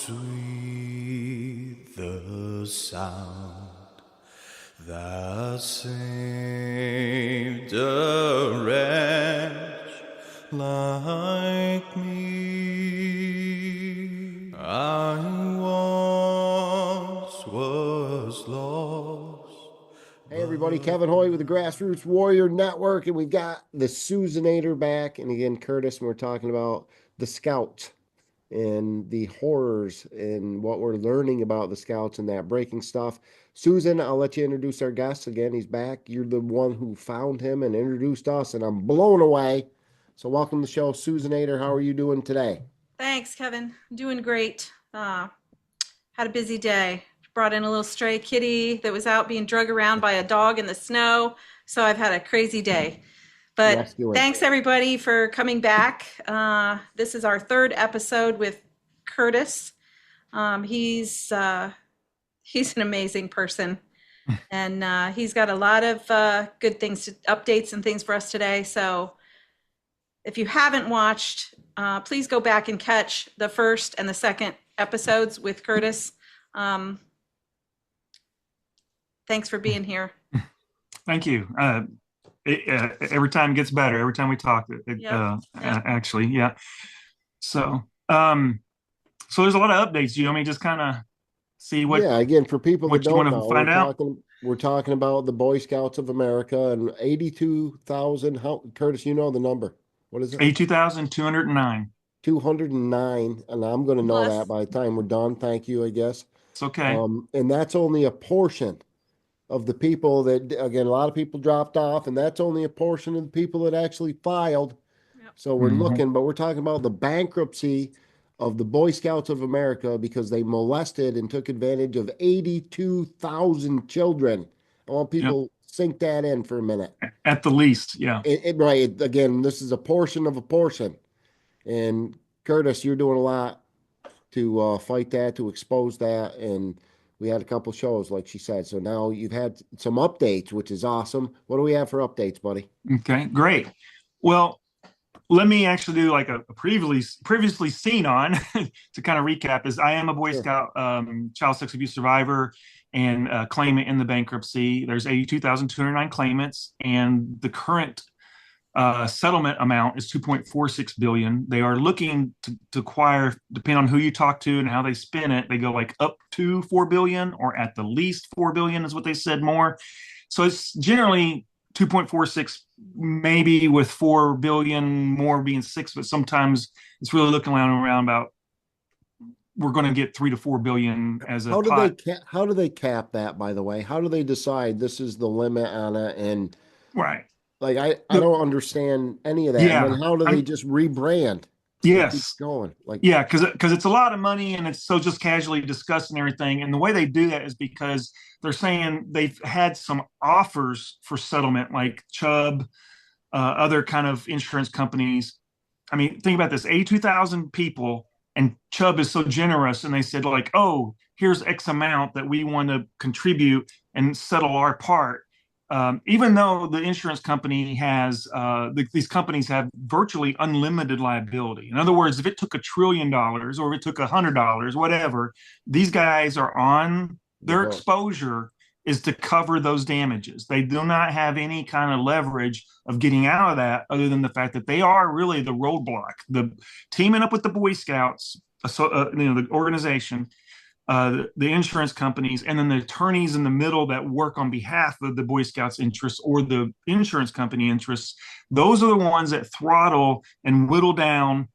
sweet the sound that saved a wretch like me. I once was lost. Hey everybody, Kevin Hoyt with the Grassroots Warrior Network, and we've got the Susanator back. And again, Curtis, and we're talking about the Scouts and the horrors and what we're learning about the Scouts and that breaking stuff. Susan, I'll let you introduce our guest. Again, he's back. You're the one who found him and introduced us, and I'm blown away. So welcome to the show, Susanator. How are you doing today? Thanks, Kevin. Doing great. Had a busy day. Brought in a little stray kitty that was out being drug around by a dog in the snow. So I've had a crazy day. But Rescuing. thanks everybody for coming back. This is our third episode with Curtis. He's an amazing person, and he's got a lot of good things, updates and things for us today. So if you haven't watched, please go back and catch the first and the second episodes with Curtis. Thanks for being here. Thank you. Every time it gets better. Every time we talk, Yep. actually, yeah. So there's a lot of updates. You want me to just kind of see what? Yeah, again, for people that what you don't want to know, find out? we're talking about the Boy Scouts of America and 82,000. How, Curtis, you know the number. What is it? 82,209. 209, and I'm going to know Plus. that by the time we're done. Thank you, I guess. It's okay. And that's only a portion of the people that, again, a lot of people dropped off, and that's only a portion of the people that actually filed. Yep. So we're Mhm. looking, but we're talking about the bankruptcy of the Boy Scouts of America because they molested and took advantage of 82,000 children. I want people sink that in for a minute. At the least, yeah. Right. Again, this is a portion of a portion. And Curtis, you're doing a lot to fight that, to expose that. And we had a couple shows, like she said. So now you've had some updates, which is awesome. What do we have for updates, buddy? Okay, great. Well, let me actually do like a previously seen on to kind of recap. Is I am a Boy Sure. Scout child sex abuse survivor and claimant in the bankruptcy. There's 82,209 claimants, and the current settlement amount is 2.46 billion. They are looking to acquire, depending on who you talk to and how they spin it, they go like up to 4 billion or at the least 4 billion is what they said more. So it's generally 2.46, maybe with 4 billion more being 6, but sometimes it's really looking around about we're going to get 3 to 4 billion as a How do pot. how do they cap that, by the way? How do they decide this is the limit on it? And Right. like I don't understand any of that. Yeah. And then how do they just rebrand? Yes. Keep going. Like, yeah, because it's a lot of money and it's so just casually discussed and everything. And the way they do that is because they're saying they've had some offers for settlement, like Chubb, other kind of insurance companies. I mean, think about this: 82,000 people, and Chubb is so generous, and they said like, "Oh, here's X amount that we want to contribute and settle our part." Even though the insurance company has, these companies have virtually unlimited liability. In other words, if it took $1 trillion or if it took $100, whatever, these guys are on their exposure is to cover those damages. They do not have any kind of leverage of getting out of that other than the fact that they are really the roadblock. The teaming up with the Boy Scouts, the organization, the insurance companies, and then the attorneys in the middle that work on behalf of the Boy Scouts interests or the insurance company interests. Those are the ones that throttle and whittle down,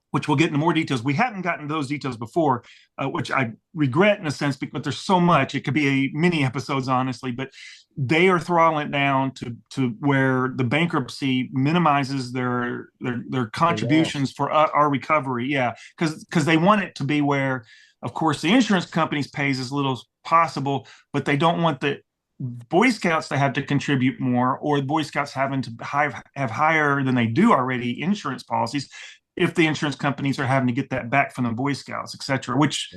which we'll get into more details. We haven't gotten those details before, which I regret in a sense, but there's so much. It could be a mini episodes, honestly, but they are throttling it down to where the bankruptcy minimizes their contributions for our recovery. Yeah, because they want it to be where, of course, the insurance companies pays as little as possible, but they don't want the Boy Scouts to have to contribute more, or the Boy Scouts having to have higher than they do already insurance policies if the insurance companies are having to get that back from the Boy Scouts, et cetera, which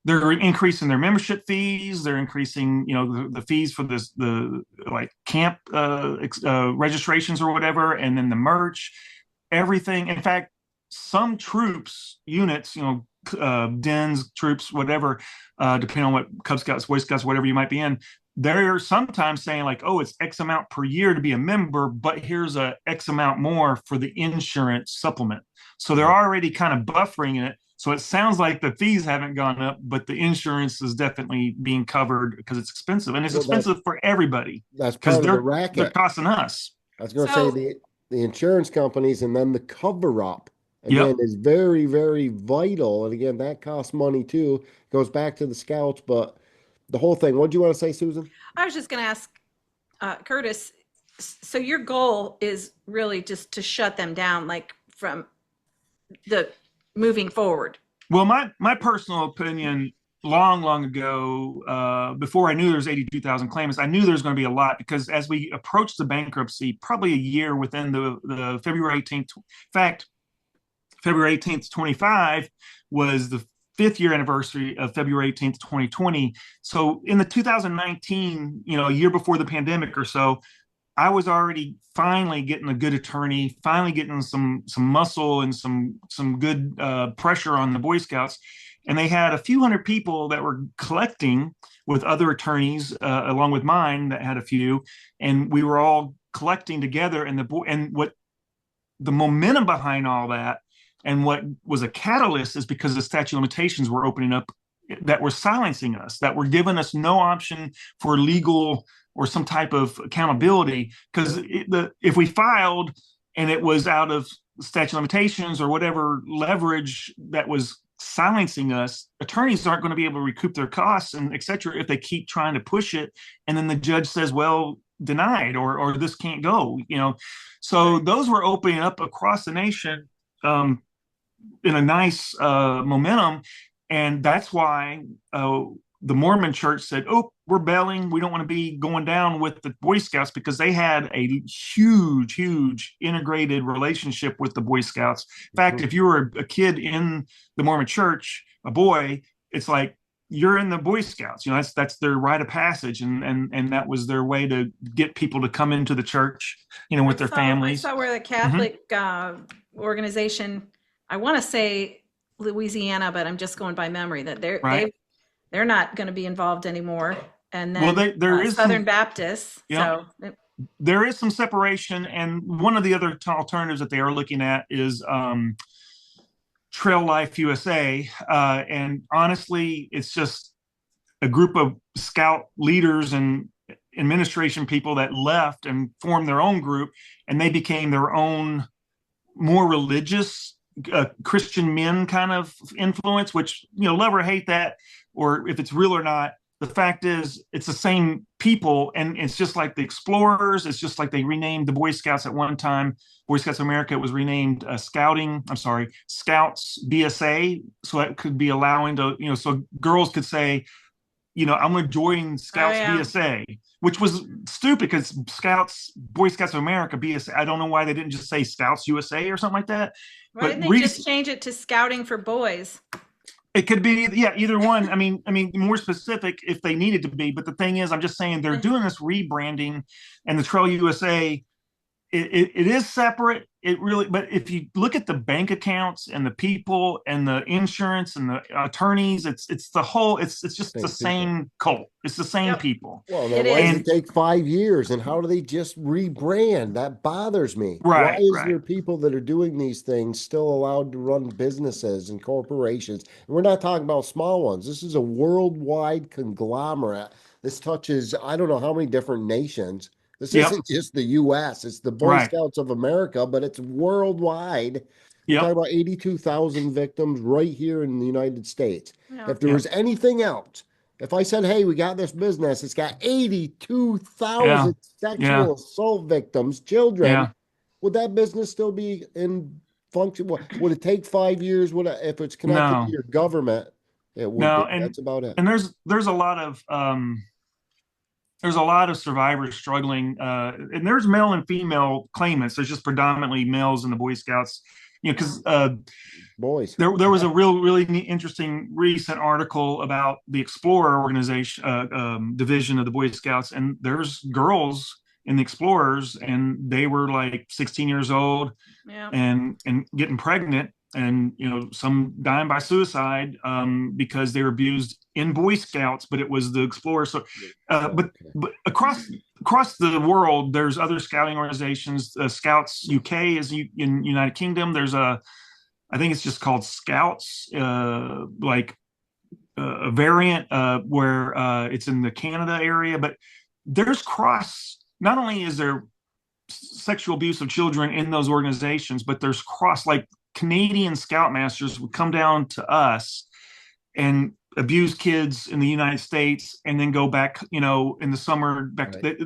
they're increasing their membership fees. They're increasing, the fees for the like camp registrations or whatever, and then the merch, everything. In fact, some troops, units, dens, troops, whatever, depending on what Cub Scouts, Boy Scouts, whatever you might be in, they're sometimes saying like, oh, it's X amount per year to be a member, but here's a X amount more for the insurance supplement. So they're already kind of buffering it. So it sounds like the fees haven't gone up, but the insurance is definitely being covered because it's expensive, and it's expensive for everybody. That's part of the racket. They're costing us. I was going to say the insurance companies, and then the cover up again is very, very vital. And again, that costs money too. It goes back to the scouts, but the whole thing. What do you want to say, Susan? I was just going to ask Curtis. So your goal is really just to shut them down, like from the moving forward. Well, my personal opinion, long ago, before I knew there was 82,000 claimants, I knew there was going to be a lot, because as we approached the bankruptcy, probably a year within the February 18th, in fact, February 18th, 25 was the 5th year anniversary of February 18th, 2020. So in the 2019, a year before the pandemic or so, I was already finally getting a good attorney, finally getting some muscle and some good pressure on the Boy Scouts. And they had a few hundred people that were collecting with other attorneys, along with mine that had a few, and we were all collecting together. And what the momentum behind all that, and what was a catalyst, is because the statute of limitations were opening up, that were silencing us, that were giving us no option for legal or some type of accountability. Because if we filed and it was out of statute of limitations or whatever leverage that was silencing us, attorneys aren't going to be able to recoup their costs and et cetera if they keep trying to push it. And then the judge says, well, denied, or this can't go, So those were opening up across the nation in a nice momentum. And that's why the Mormon church said, oh, we're bailing. We don't want to be going down with the Boy Scouts, because they had a huge integrated relationship with the Boy Scouts. In fact, if you were a kid in the Mormon church, a boy, it's like you're in the Boy Scouts. That's their rite of passage, and that was their way to get people to come into the church, with their families. I saw where the Catholic organization, I want to say Louisiana, but I'm just going by memory, that they're not going to be involved anymore. And then there is Southern Baptists. So there is some separation. And one of the other alternatives that they are looking at is Trail Life USA. And honestly, it's just a group of scout leaders and administration people that left and formed their own group, and they became their own more religious Christian men kind of influence, which, love or hate that, or if it's real or not, the fact is it's the same people. And it's just like the Explorers. It's just like they renamed the Boy Scouts at one time. Boy Scouts of America, it was renamed Scouts BSA. So it could be allowing to, so girls could say, I'm going to join Scouts BSA, which was stupid, because Boy Scouts of America, BSA, I don't know why they didn't just say Scouts USA or something like that. Why didn't they just change it to Scouting for Boys? It could be, either one. I mean, more specific if they needed to be. But the thing is, I'm just saying they're doing this rebranding, and the Trail USA, it is separate. It really, but if you look at the bank accounts and the people and the insurance and the attorneys, it's the whole, it's just the same cult. It's the same people. Well, then why does it take 5 years? And how do they just rebrand? That bothers me. Why is there people that are doing these things still allowed to run businesses and corporations? And we're not talking about small ones. This is a worldwide conglomerate. This touches, I don't know how many different nations. This isn't just the U.S. It's the Boy Scouts of America, but it's worldwide. We're talking about 82,000 victims right here in the United States. If there was anything else, if I said, hey, we got this business, it's got 82,000 sexual assault victims, children, would that business still be in function? Would it take 5 years? If it's connected to your government, it would. That's about it. And there's a lot of survivors struggling, and there's male and female claimants. There's just predominantly males in the Boy Scouts, because boys. There was a really interesting recent article about the Explorer organization division of the Boy Scouts, and there's girls in the Explorers, and they were like 16 years old and getting pregnant, and some dying by suicide because they were abused in Boy Scouts, but it was the Explorers. So, but across the world, there's other scouting organizations. Scouts UK is in United Kingdom. There's I think it's just called Scouts, like a variant where it's in the Canada area. But there's cross. Not only is there sexual abuse of children in those organizations, but there's cross, like Canadian Scoutmasters would come down to us and abuse kids in the United States, and then go back, in the summer back. Right.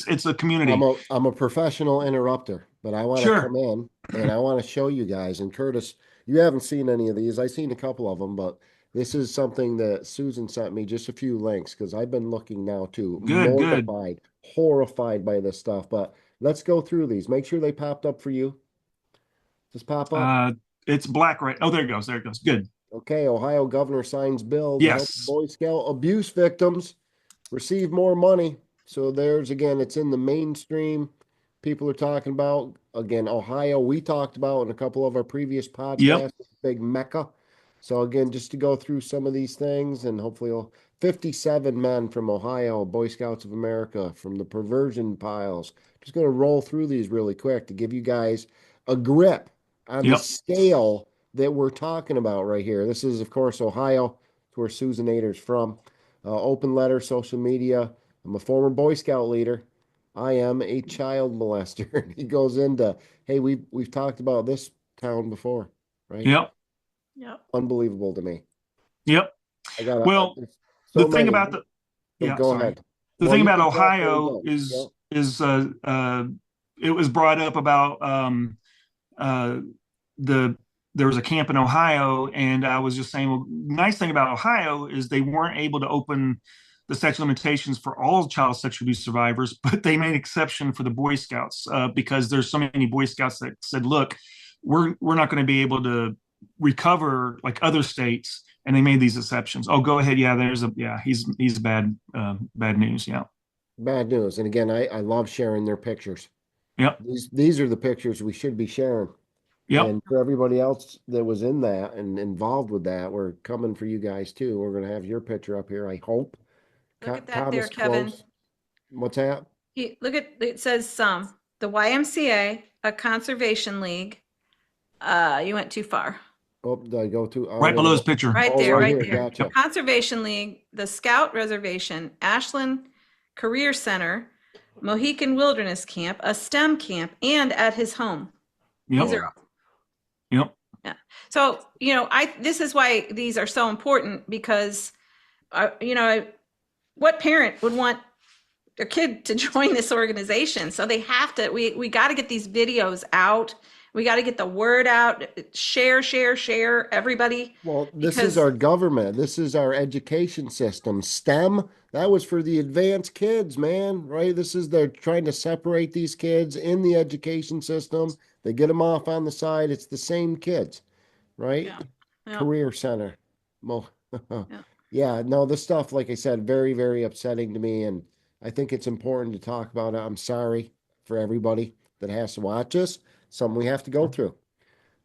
It's a community. I'm a professional interrupter, but I want to come in and I want to show you guys. And Curtis, you haven't seen any of these. I've seen a couple of them, but this is something that Susan sent me, just a few links, because I've been looking now too. Mortified, horrified by this stuff. But let's go through these. Make sure they popped up for you. Just pop up. It's black, right? Oh, there it goes. There it goes. Good. Okay, Ohio governor signs bill to help Boy Scout abuse victims receive more money. So there's, again, it's in the mainstream. People are talking about, again, Ohio, we talked about in a couple of our previous podcasts, big mecca. So again, just to go through some of these things, and hopefully 57 men from Ohio, Boy Scouts of America, from the perversion piles. Just going to roll through these really quick to give you guys a grip on the scale that we're talking about right here. This is, of course, Ohio, where Susan Ader's from. Open letter, social media. I'm a former Boy Scout leader. I am a child molester. He goes into, hey, we've talked about this town before, right? Yep. Unbelievable to me. Yep. The thing about go ahead. The thing about Ohio is it was brought up about there was a camp in Ohio, and I was just saying, well, nice thing about Ohio is they weren't able to open the statute of limitations for all child sexual abuse survivors, but they made exception for the Boy Scouts because there's so many Boy Scouts that said, look, we're not going to be able to recover like other states, and they made these exceptions. Oh, go ahead. He's bad news. Bad news. And again, I love sharing their pictures. Yep. These are the pictures we should be sharing. Yep. And for everybody else that was in that and involved with that, we're coming for you guys too. We're going to have your picture up here, I hope. Look at that there, Kevin. What's that? Look at it says the YMCA, a conservation league. You went too far. Oh, did I go to right below his picture? Right there. Gotcha. Conservation League, the Scout Reservation, Ashland Career Center, Mohican Wilderness Camp, a STEM camp, and at his home. Yep. Yeah. So this is why these are so important, because what parent would want their kid to join this organization? So they have to. We got to get these videos out. We got to get the word out. Share, everybody. Well, this is our government. This is our education system. STEM, that was for the advanced kids, man, right? They're trying to separate these kids in the education system. They get them off on the side. It's the same kids, right? Yeah. Career Center. No, this stuff, like I said, very, very upsetting to me. And I think it's important to talk about it. I'm sorry for everybody that has to watch this. Something we have to go through.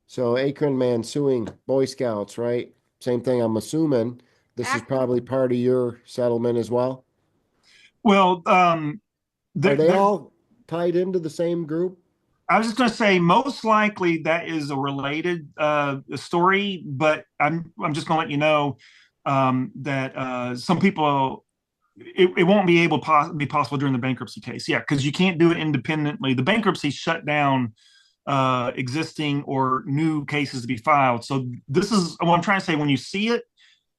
So Akron man suing Boy Scouts, right? Same thing. I'm assuming this is probably part of your settlement as well. Well, are they all tied into the same group? I was just going to say, most likely that is a related story, but I'm just going to let you know that some people, it won't be able to be possible during the bankruptcy case. Yeah, because you can't do it independently. The bankruptcy shut down existing or new cases to be filed. So this is what I'm trying to say. When you see it,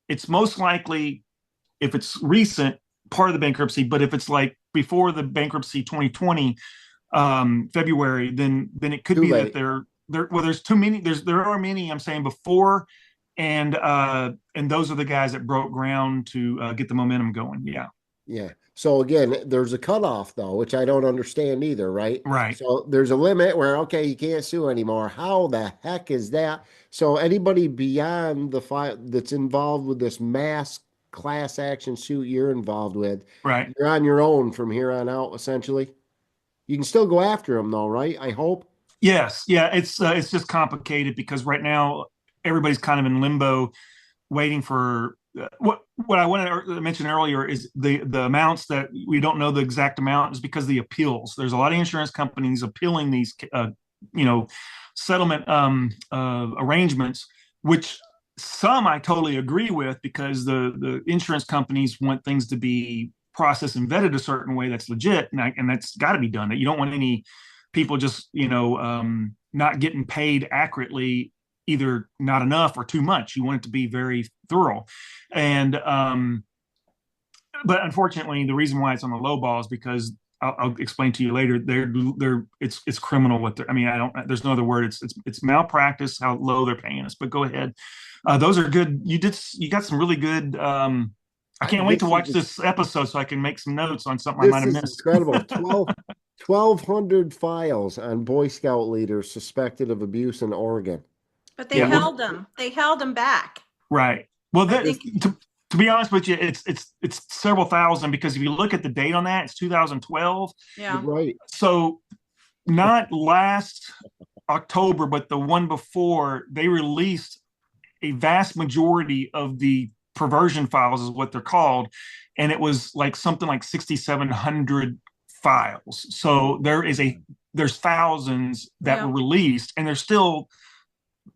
it's most likely, if it's recent, part of the bankruptcy. But if it's like before the bankruptcy 2020 February, then it could be late. That there's too many. There are many. I'm saying before, and those are the guys that broke ground to get the momentum going. Yeah. So again, there's a cutoff though, which I don't understand either, right? Right. So there's a limit where, okay, you can't sue anymore. How the heck is that? So anybody beyond the that's involved with this mass class action suit you're involved with, right? You're on your own from here on out, essentially. You can still go after them though, right? I hope. Yes, yeah, it's just complicated because right now everybody's kind of in limbo, waiting for what I wanted to mention earlier is the amounts that we don't know the exact amount is because of the appeals. There's a lot of insurance companies appealing these, you know, settlement arrangements, which some I totally agree with because the insurance companies want things to be processed and vetted a certain way that's legit, and that's got to be done. That you don't want any people just not getting paid accurately, either not enough or too much. You want it to be very thorough, and but unfortunately, the reason why it's on the low ball is because I'll explain to you later. It's criminal what they're. I mean, I don't. There's no other word. It's malpractice how low they're paying us. But go ahead. Those are good. You got some really good. I can't wait to watch this episode so I can make some notes on something I might have missed. Incredible. 1,200 files on Boy Scout leaders suspected of abuse in Oregon. But they held them. They held them back. Right. Well, to be honest with you, it's several thousand because if you look at the date on that, it's 2012. Yeah. Right. So not last October, but the one before, they released a vast majority of the perversion files is what they're called. And it was like something like 6,700 files. So there's thousands that were released, and there's still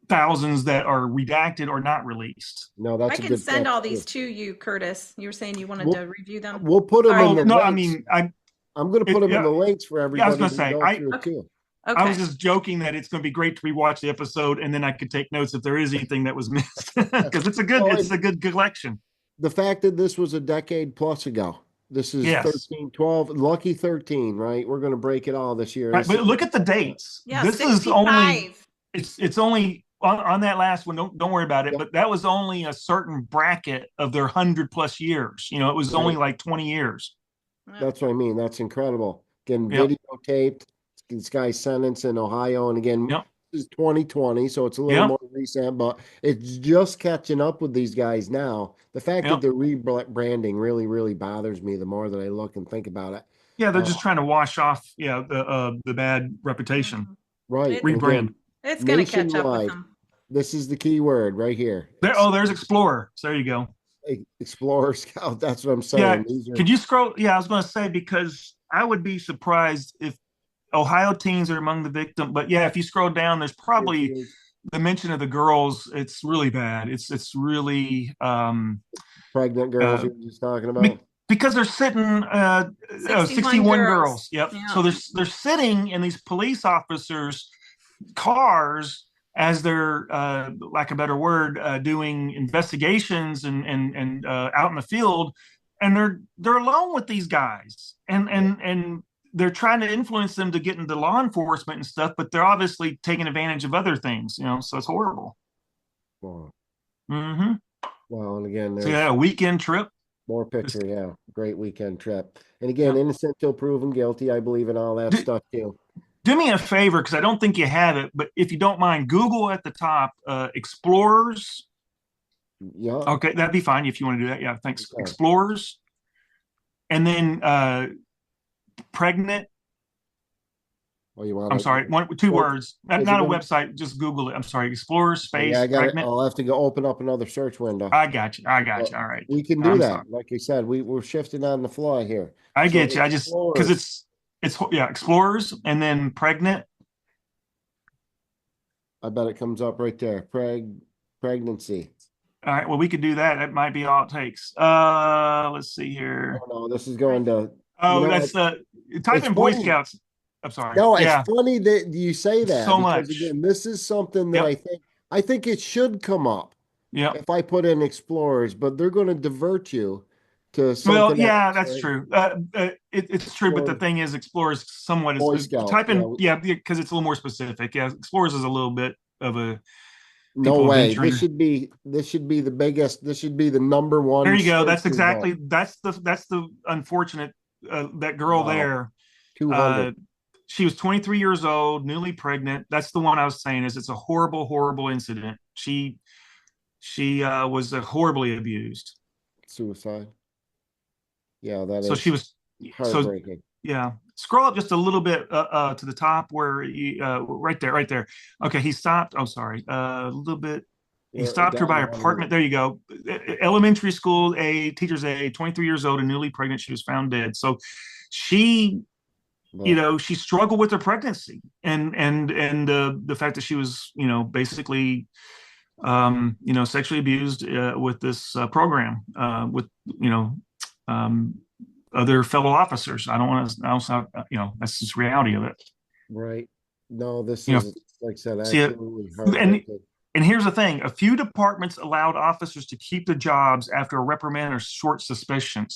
thousands that are redacted or not released. No, that's I can send all these to you, Curtis. You were saying you wanted to review them. We'll put them in the links. I mean, I'm going to put them in the links for everybody. I was going to say, Okay. I was just joking that it's going to be great to rewatch the episode, and then I could take notes if there is anything that was missed because it's a good collection. The fact that this was a decade plus ago. This is 13, 12, lucky 13, right? We're going to break it all this year. Right, but look at the dates. Yeah, this 65. is only it's only on that last one. Don't worry about it. Yep. But that was only a certain bracket of their 100+ years. You know, it was only like 20 years. That's what I mean. That's incredible. Again, videotaped. This guy's sentenced in Ohio, and again, this is 2020, so it's a little more recent, but it's just catching up with these guys now. The fact that they're rebranding really, really bothers me the more that I look and think about it. Yeah, they're just trying to wash off, the bad reputation. Right. Rebrand. It's going to catch up with them. This is the key word right here. There's Explorer. So there you go. Explorer Scout. That's what I'm saying. Yeah. Could you scroll? Yeah, I was going to say, because I would be surprised if Ohio teens are among the victim. But yeah, if you scroll down, there's probably the mention of the girls. It's really bad. It's really pregnant girls you were just talking about. Because they're sitting 61 girls. Yep. Yeah. So they're sitting in these police officers' cars as they're, lack of a better word, doing investigations and out in the field, and they're alone with these guys, and they're trying to influence them to get into law enforcement and stuff, but they're obviously taking advantage of other things, so it's horrible. Wow. Mm-hmm. Well, and again, so a weekend trip. More picture, great weekend trip. And again, innocent till proven guilty. I believe in all that stuff too. Do me a favor, because I don't think you have it, but if you don't mind, Google at the top, Explorers. Yeah. Okay, that'd be fine if you want to do that. Yeah, thanks. Okay. Explorers. And then pregnant. Oh, you want? I'm sorry, two words. Not a website. Just Google it. I'm sorry. Explorers space. Yeah, I got pregnant. it. I'll have to go open up another search window. I got you. All right. We can do that. Sorry. Like you said, we're shifting on the fly here. I get you. I just because it's Explorers and then pregnant. I bet it comes up right there. Pregnancy. All right. Well, we could do that. That might be all it takes. Let's see here. Oh no, this is going to. That's type in Boy Scouts. I'm sorry. No, it's funny that you say that. So much. Again, this is something that I think it should come up. Yeah. If I put in Explorers, but they're going to divert you to something. Well, yeah, else, that's right? true. It's true, but the thing is, Explorers somewhat is type in because it's a little more specific. Yeah, Explorers is a little bit of a. No way. This should be the biggest. This should be the number one. There you go. That's the unfortunate that girl there. 200. She was 23 years old, newly pregnant. That's the one I was saying. It's a horrible, horrible incident. She was horribly abused. Suicide. Yeah, that so is. She was heartbreaking. So, yeah. scroll up just a little bit to the top where he, right there. Okay, he stopped. I'm sorry, a little bit. He stopped her by apartment. There you go. Elementary school, teacher's age, 23 years old and newly pregnant. She was found dead. So she, she struggled with her pregnancy and the fact that she was, basically, sexually abused with this program with, other fellow officers. I don't want to, also, that's just reality of it. Right. No, this is, like I said, See, absolutely heartbreaking. And here's the thing: a few departments allowed officers to keep their jobs after a reprimand or short suspension.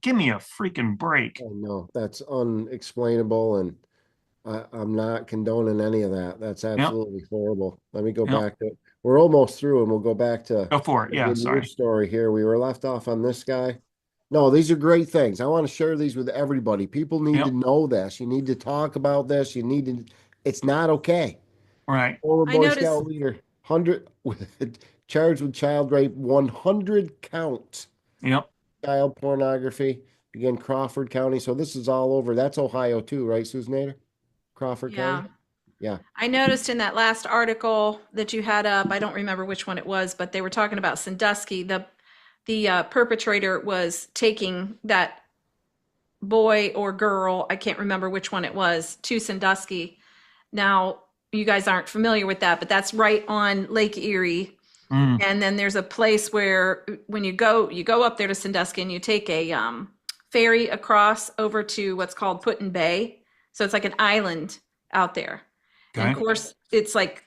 Give me a freaking break. I know that's unexplainable, and I'm not condoning any of that. That's absolutely horrible. Let me go back to. We're almost through, and we'll go back to. Go for it. Yeah, sorry. Your story here. We were left off on this guy. No, these are great things. I want to share these with everybody. People need to know this. You need to talk about this. You need to. It's not okay. Right. Former Boy Scout leader. 100 charged with child rape, 100 counts. Yep. Child pornography. Again, Crawford County. So this is all over. That's Ohio too, right, Susan Nader? Crawford County? Yeah. I noticed in that last article that you had up, I don't remember which one it was, but they were talking about Sandusky. The perpetrator was taking that boy or girl, I can't remember which one it was, to Sandusky. Now, you guys aren't familiar with that, but that's right on Lake Erie. And then there's a place where when you go up there to Sandusky and you take a ferry across over to what's called Put-in Bay. So it's like an island out there. Okay. And of course, it's like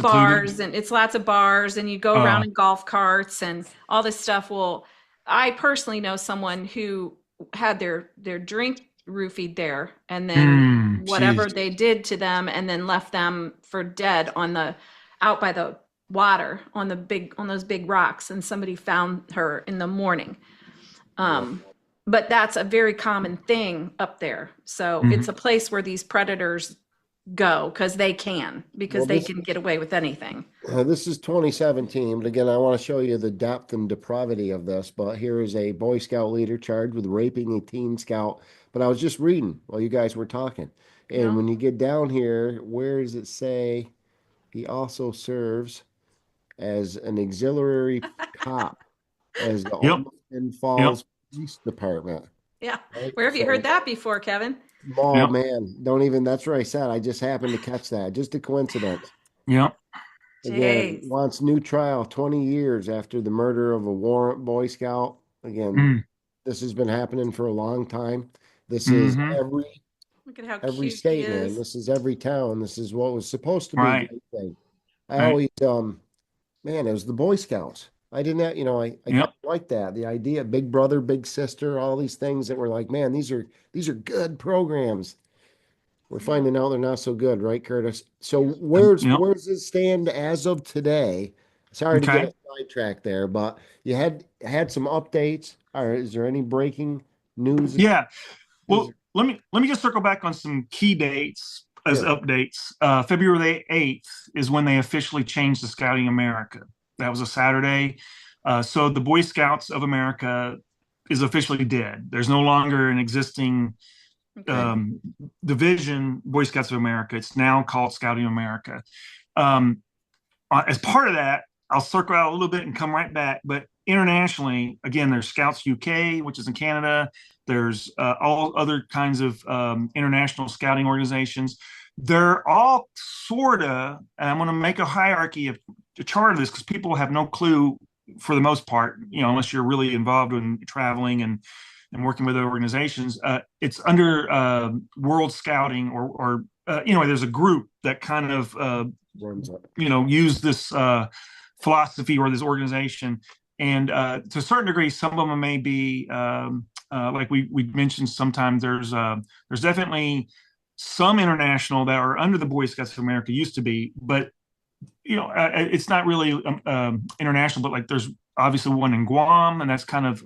bars and it's lots of bars and you go around in golf carts and all this stuff. Well, I personally know someone who had their drink roofied there and then whatever they did to them and then left them for dead out by the water on those big rocks, and somebody found her in the morning. But that's a very common thing up there. So it's a place where these predators go because they can get away with anything. This is 2017, but again, I want to show you the depth and depravity of this. But here is a Boy Scout leader charged with raping a teen scout. But I was just reading while you guys were talking. And when you get down here, where does it say he also serves as an auxiliary cop as the Olmsted Falls Police Department? Yeah. Right? Where have you heard that before, Kevin? Oh, man. Don't even, that's what I said. I just happened to catch that. Just a coincidence. Yep. Again, wants new trial 20 years after the murder of a warrant Boy Scout. Again, this has been happening for a long time. This is every state, man. This is every town. This is what was supposed to be a great thing. I always, man, it was the Boy Scouts. I didn't have, I like that. The idea, big brother, big sister, all these things that were like, man, these are good programs. We're finding out they're not so good, right, Curtis? So where's it stand as of today? Sorry to get sidetracked there, but you had some updates. Or is there any breaking news? Yeah. Well, let me just circle back on some key dates as updates. February 8th is when they officially changed to Scouting America. That was a Saturday. So the Boy Scouts of America is officially dead. There's no longer an existing division, Boy Scouts of America. It's now called Scouting America. As part of that, I'll circle out a little bit and come right back. But internationally, again, there's Scouts UK, which is in Canada. There's all other kinds of international scouting organizations. They're all sort of, and I'm going to make a hierarchy of a chart of this because people have no clue for the most part, unless you're really involved in traveling and working with organizations. It's under World Scouting or there's a group that kind of, use this philosophy or this organization. And to a certain degree, some of them may be like we mentioned. Sometimes there's definitely some international that are under the Boy Scouts of America used to be, but it's not really international. But like there's obviously one in Guam, and that's kind of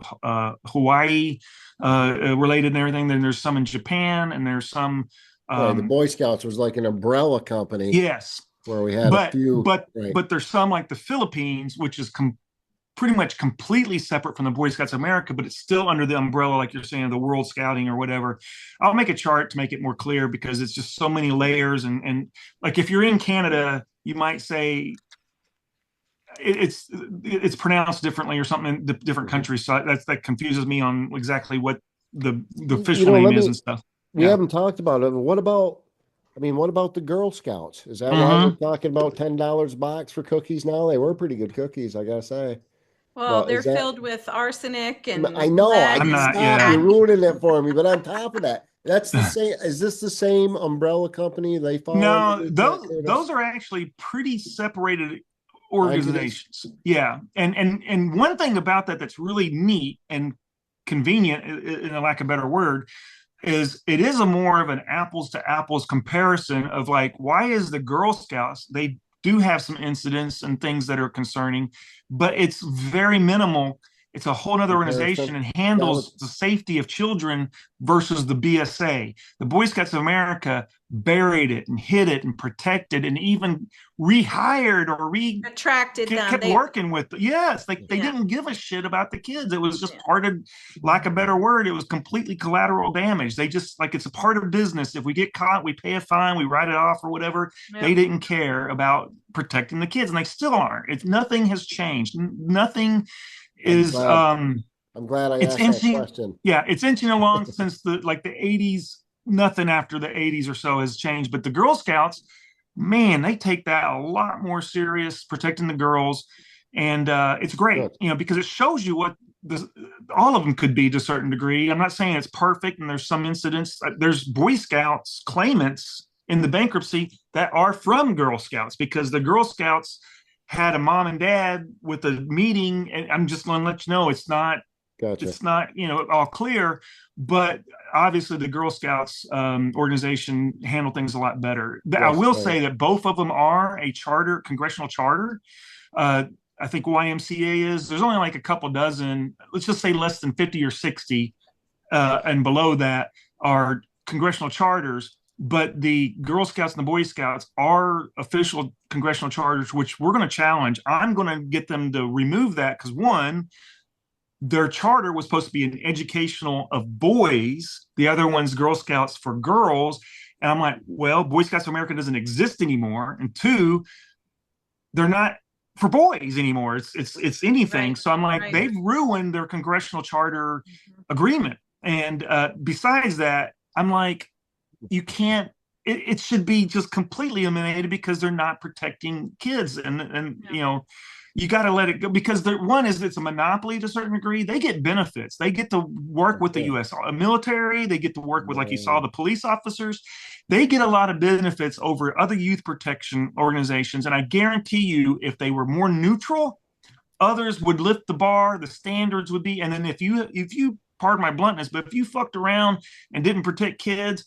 Hawaii related and everything. Then there's some in Japan, and there's some. The Boy Scouts was like an umbrella company. Yes, where we had a few. But there's some like the Philippines, which is pretty much completely separate from the Boy Scouts of America, but it's still under the umbrella, like you're saying, of the World Scouting or whatever. I'll make a chart to make it more clear because it's just so many layers. And like if you're in Canada, you might say it's pronounced differently or something in different countries. So that confuses me on exactly what the official name is and stuff. We haven't talked about it. But what about the Girl Scouts? Is that why we're talking about $10 a box for cookies now? They were pretty good cookies, I gotta say. Well, they're filled with arsenic and I know. You're ruining it for me. But on top of that, that's the same. Is this the same umbrella company they follow? No, those are actually pretty separated organizations. Yeah, and one thing about that's really neat and convenient, in a lack of a better word, is it is a more of an apples to apples comparison of like, why is the Girl Scouts, they do have some incidents and things that are concerning, but it's very minimal. It's a whole other organization and handles the safety of children versus the BSA. The Boy Scouts of America buried it and hid it and protected and even rehired or attracted them. Kept working with. Yes, they didn't give a shit about the kids. It was just part of, lack of a better word, it was completely collateral damage. They just, like, it's a part of business. If we get caught, we pay a fine, we write it off or whatever. They didn't care about protecting the kids, and they still aren't. Nothing has changed. Nothing is I'm glad I asked that question. Yeah, it's inching along since the 80s. Nothing after the 80s or so has changed. But the Girl Scouts, man, they take that a lot more serious, protecting the girls. And it's great, because it shows you what all of them could be to a certain degree. I'm not saying it's perfect, and there's some incidents. There's Boy Scouts claimants in the bankruptcy that are from Girl Scouts, because the Girl Scouts had a mom and dad with a meeting, and I'm just going to let you know it's not all clear, but obviously the Girl Scouts organization handled things a lot better. I will say that both of them are a congressional charter. I think YMCA is. There's only like a couple dozen, let's just say less than 50 or 60, and below that are congressional charters. But the Girl Scouts and the Boy Scouts are official congressional charters, which we're going to challenge. I'm going to get them to remove that because, one, their charter was supposed to be an educational of boys. The other one's Girl Scouts for girls. And I'm like, well, Boy Scouts of America doesn't exist anymore. And two, they're not for boys anymore. It's anything. Right. So I'm like, they've ruined their congressional charter agreement. And besides that, I'm like, you can't, it should be just completely eliminated because they're not protecting kids. And you got to let it go, because one is it's a monopoly to a certain degree. They get benefits. They get to work with the U.S. military. They get to work with, like you saw, the police officers. They get a lot of benefits over other youth protection organizations. And I guarantee you, if they were more neutral, others would lift the bar, the standards would be. And then if you pardon my bluntness, but if you fucked around and didn't protect kids,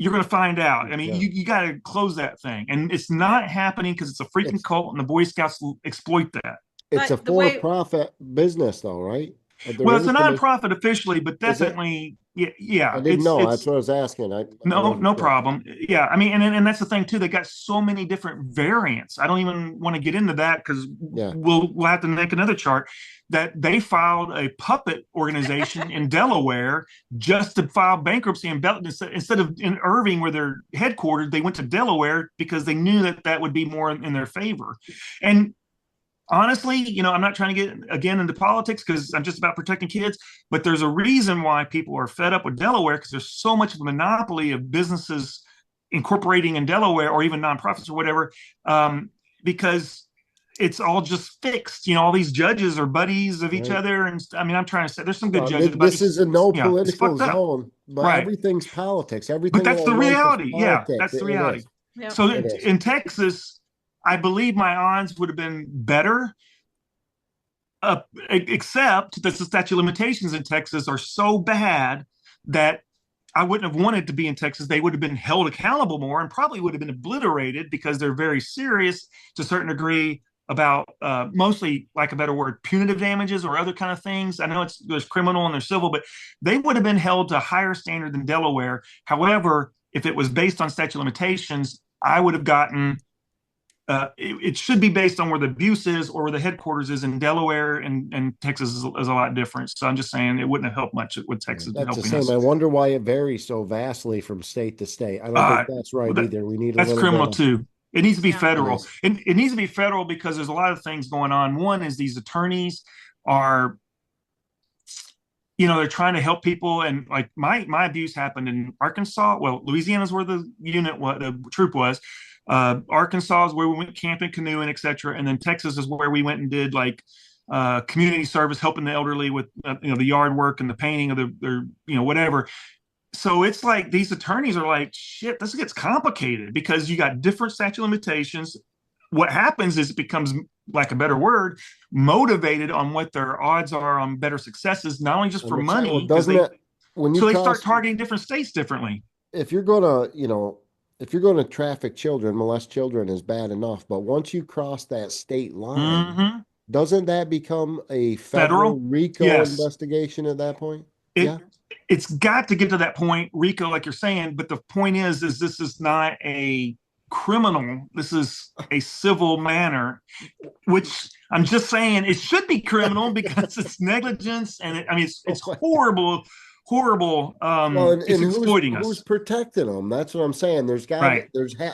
you're going to find out. I mean, you got to close that thing. And it's not happening because it's a freaking cult, and the Boy Scouts exploit that. It's a for-profit business, though, right? Well, it's a nonprofit officially, but definitely, yeah. I didn't know. That's what I was asking. No problem. Yeah, I mean, and that's the thing too. They got so many different variants. I don't even want to get into that because we'll have to make another chart. That they filed a puppet organization in Delaware just to file bankruptcy instead of in Irving, where they're headquartered. They went to Delaware because they knew that would be more in their favor. And honestly, I'm not trying to get again into politics because I'm just about protecting kids, but there's a reason why people are fed up with Delaware, because there's so much of a monopoly of businesses incorporating in Delaware, or even nonprofits or whatever, because it's all just fixed. All these judges are buddies of each other. And I mean, I'm trying to say there's some good judges. This is a no political zone, but everything's politics. Everything. But that's the reality. Yeah, that's the reality. Yep. So in Texas, I believe my odds would have been better, except that the statute of limitations in Texas are so bad that I wouldn't have wanted to be in Texas. They would have been held accountable more and probably would have been obliterated, because they're very serious to a certain degree about mostly, like a better word, punitive damages or other kind of things. I know there's criminal and there's civil, but they would have been held to a higher standard than Delaware. However, if it was based on statute of limitations, I would have gotten it should be based on where the abuse is or where the headquarters is. In Delaware and Texas is a lot different. So I'm just saying it wouldn't have helped much with Texas That's the helping same. us. I wonder why it varies so vastly from state to state. I don't think Uh, that's right that, either. We need a that's little bit criminal of too. It needs to be Yeah. federal. It needs to be federal because there's a lot of things going on. One is these attorneys are, they're trying to help people. And like my abuse happened in Arkansas. Well, Louisiana's where the troop was. Arkansas is where we went camping, canoeing, etc. And then Texas is where we went and did like community service, helping the elderly with the yard work and the painting of their whatever. So it's like these attorneys are like, shit, this gets complicated because you got different statute of limitations. What happens is it becomes, like a better word, motivated on what their odds are on better successes, not only just for money. Well, doesn't it, when you so they start targeting different states differently. If you're gonna, if you're going to traffic children, molest children is bad enough. But once you cross that state line, doesn't that become a federal RICO investigation at that point? It's got to get to that point, RICO, like you're saying. But the point is this is not a criminal. This is a civil manner, which I'm just saying it should be criminal because it's negligence and it's horrible. It's exploiting us. Who's protecting them? That's what I'm saying. There's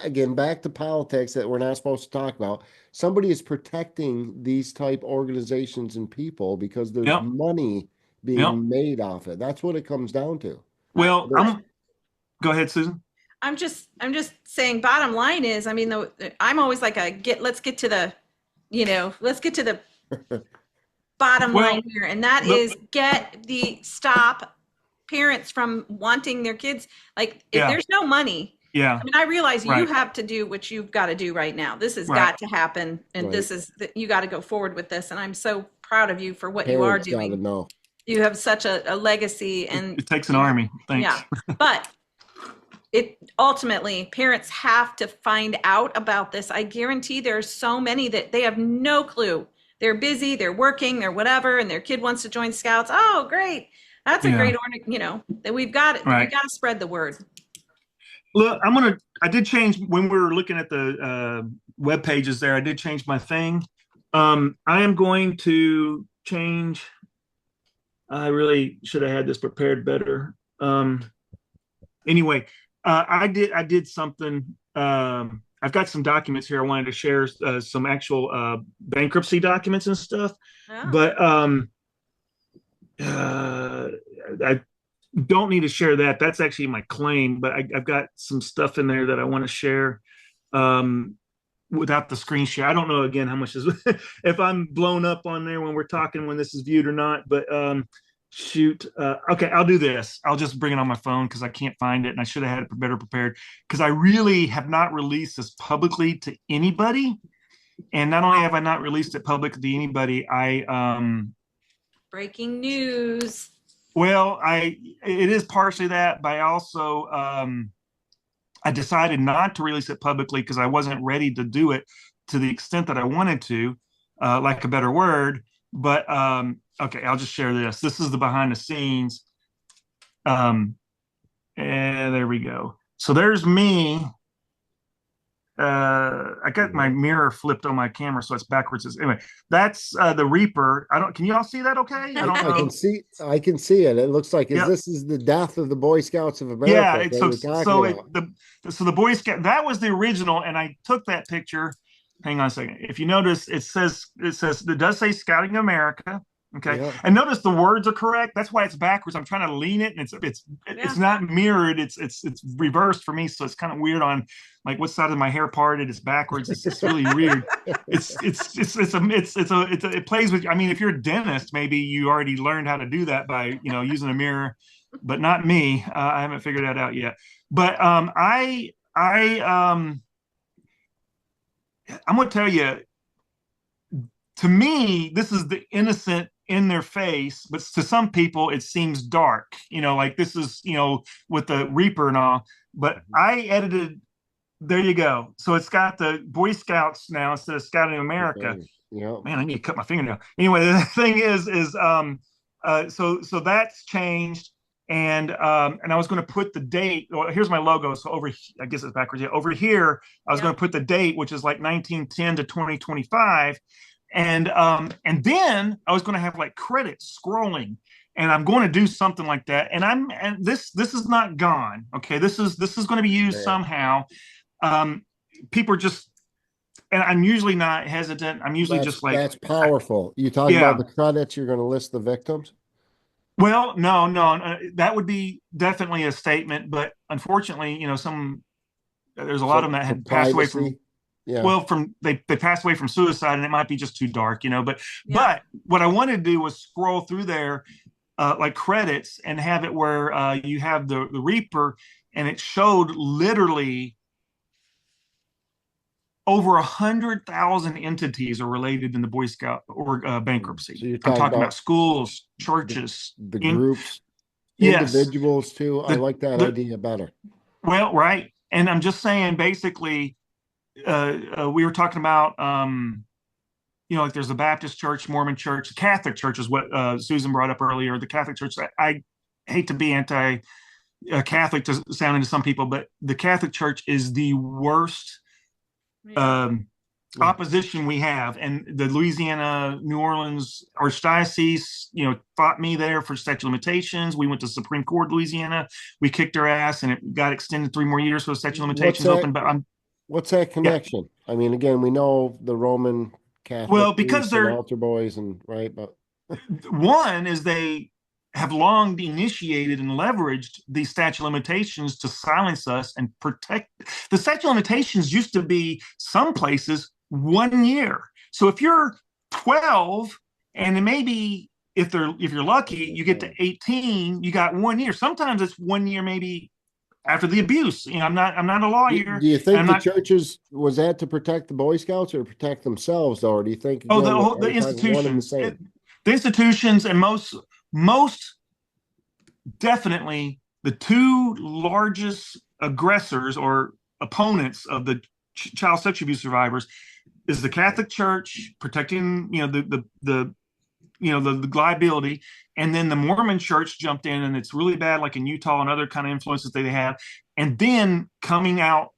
again, back to politics that we're not supposed to talk about. Somebody is protecting these type organizations and people because there's money being made off it. That's what it comes down to. Well, go ahead, Susan. I'm just saying, bottom line is, I'm always like let's get to the bottom line here. And that is stop parents from wanting their kids. Like if there's no money. Yeah. I realize you have to do what you've got to do right now. This has got to happen. And this is, you got to go forward with this. And I'm so proud of you for what you are doing. Gotta know. You have such a legacy, and it takes an army. Thanks. Yeah. But ultimately parents have to find out about this. I guarantee there's so many that they have no clue. They're busy, they're working, they're whatever, and their kid wants to join Scouts. Oh, great. That's a great, that we've got it. We've got to spread the word. Look, I did change when we were looking at the web pages there. I did change my thing. I am going to change. I really should have had this prepared better. Anyway, I did something. I've got some documents here. I wanted to share some actual bankruptcy documents and stuff. Oh. But I don't need to share that. That's actually my claim. But I've got some stuff in there that I want to share without the screen share. I don't know, again, how much is if I'm blown up on there when we're talking, when this is viewed or not. But shoot. Okay, I'll do this. I'll just bring it on my phone because I can't find it, and I should have had it better prepared because I really have not released this publicly to anybody. And not only have I not released it publicly to anybody, breaking news. Well, it is partially that, but I also I decided not to release it publicly because I wasn't ready to do it to the extent that I wanted to, like a better word. But okay, I'll just share this. This is the behind the scenes. And there we go. So there's me. I got my mirror flipped on my camera, so it's backwards. Anyway, that's the Reaper. Can you all see that? Okay, I don't know. I can see it. It looks like this is the death of the Boy Scouts of America. Yeah, so the Boy Scout, that was the original, and I took that picture. Hang on a second. If you notice, it does say Scouting America. Okay. Yeah. And notice the words are correct. That's why it's backwards. I'm trying to lean it, and it's not mirrored. It's reversed for me. So it's kind of weird on like what side of my hair parted. It's backwards. It's really weird. It plays with. I mean, if you're a dentist, maybe you already learned how to do that by using a mirror, but not me. I haven't figured that out yet. But I'm going to tell you. To me, this is the innocent in their face, but to some people it seems dark, like this is, with the Reaper and all. But I edited, there you go. So it's got the Boy Scouts now instead of Scouting America. Yeah. Man, I need to cut my fingernail. Anyway, the thing is so that's changed. and I was going to put the date. Well, here's my logo. So I guess it's backwards. Yeah, over here, I was going to put the date, which is like 1910 to 2025, and then I was going to have like credits scrolling, and I'm going to do something like that. And this is not gone. Okay, this is going to be used somehow. People are just, and I'm usually not hesitant. I'm usually just like, that's powerful. You talking about the credits? You're going to list the victims? Well, no, that would be definitely a statement, but unfortunately, there's a lot of them that had passed away from, they passed away from suicide, and it might be just too dark, but what I wanted to do was scroll through there, like credits, and have it where you have the Reaper, and it showed literally over 100,000 entities are related in the Boy Scout or bankruptcy. So you're I'm talking about schools, churches, the groups, individuals too. I like that idea better. Well, right. And I'm just saying, basically, we were talking about, like there's the Baptist church, Mormon church, the Catholic church is what Susan brought up earlier. The Catholic church, I hate to be anti-Catholic to sound into some people, but the Catholic church is the worst opposition we have. And the Louisiana, New Orleans Archdiocese, fought me there for statute of limitations. We went to Supreme Court, Louisiana. We kicked their ass, and it got extended 3 more years, so the statute of limitations open. But what's that connection? Yeah. I mean, again, we know the Roman Catholic, well, because they're altar boys, and right, but one is they have long initiated and leveraged these statute of limitations to silence us and protect. The statute of limitations used to be some places 1 year. So if you're 12, and maybe if you're lucky, you get to 18, you got 1 year. Sometimes it's 1 year, maybe after the abuse. I'm not a lawyer. Do you think the churches was that to protect the Boy Scouts or protect themselves, though? Or do you think the institutions, the institutions, and most definitely the two largest aggressors or opponents of the child sexual abuse survivors is the Catholic Church, protecting the liability, and then the Mormon Church jumped in, and it's really bad, like in Utah and other kind of influences they have. And then coming out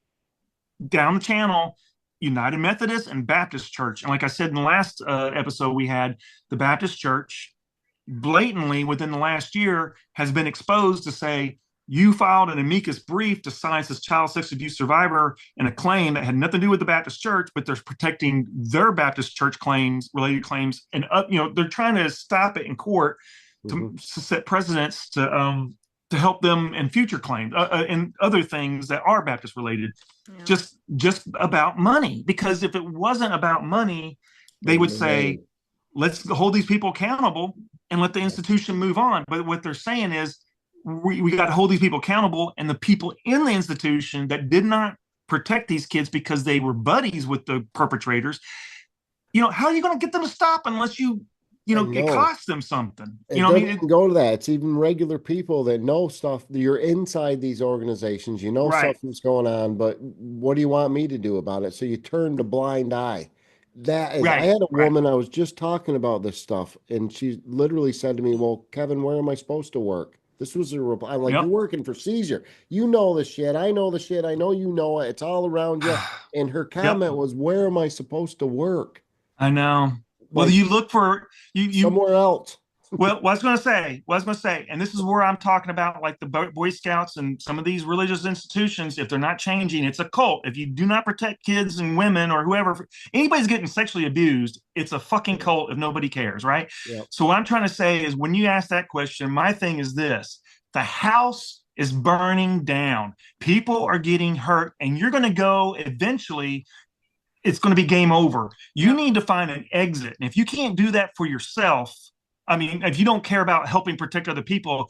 down the channel, United Methodist and Baptist Church. And like I said in the last episode, we had the Baptist Church blatantly within the last year has been exposed to say, you filed an amicus brief to silence this child sex abuse survivor in a claim that had nothing to do with the Baptist Church, but they're protecting their Baptist Church related claims, and they're trying to stop it in court to set precedents to help them in future claims and other things that are Baptist related. Just about money, because if it wasn't about money, they would say, let's hold these people accountable and let the institution move on. But what they're saying is, we got to hold these people accountable, and the people in the institution that did not protect these kids because they were buddies with the perpetrators, how are you going to get them to stop unless it costs them something? It doesn't go to that. It's even regular people that know stuff. You're inside these organizations, something's going on, but what do you want me to do about it? So you turn the blind eye. I had a woman, I was just talking about this stuff, and she literally said to me, well, Kevin, where am I supposed to work? This was a reply. I'm like, you're working for Seizure. You know the shit. I know the shit. I know you know it. It's all around you. And her comment was, where am I supposed to work? I know. Well, you look for you somewhere else. Well, what I was going to say, and this is where I'm talking about, like the Boy Scouts and some of these religious institutions, if they're not changing, it's a cult. If you do not protect kids and women or whoever, anybody's getting sexually abused, it's a fucking cult if nobody cares, right? Yep. So what I'm trying to say is, when you ask that question, my thing is this: the house is burning down. People are getting hurt, and you're going to go eventually. It's going to be game over. You need to find an exit. And if you can't do that for yourself, I mean, if you don't care about helping protect other people,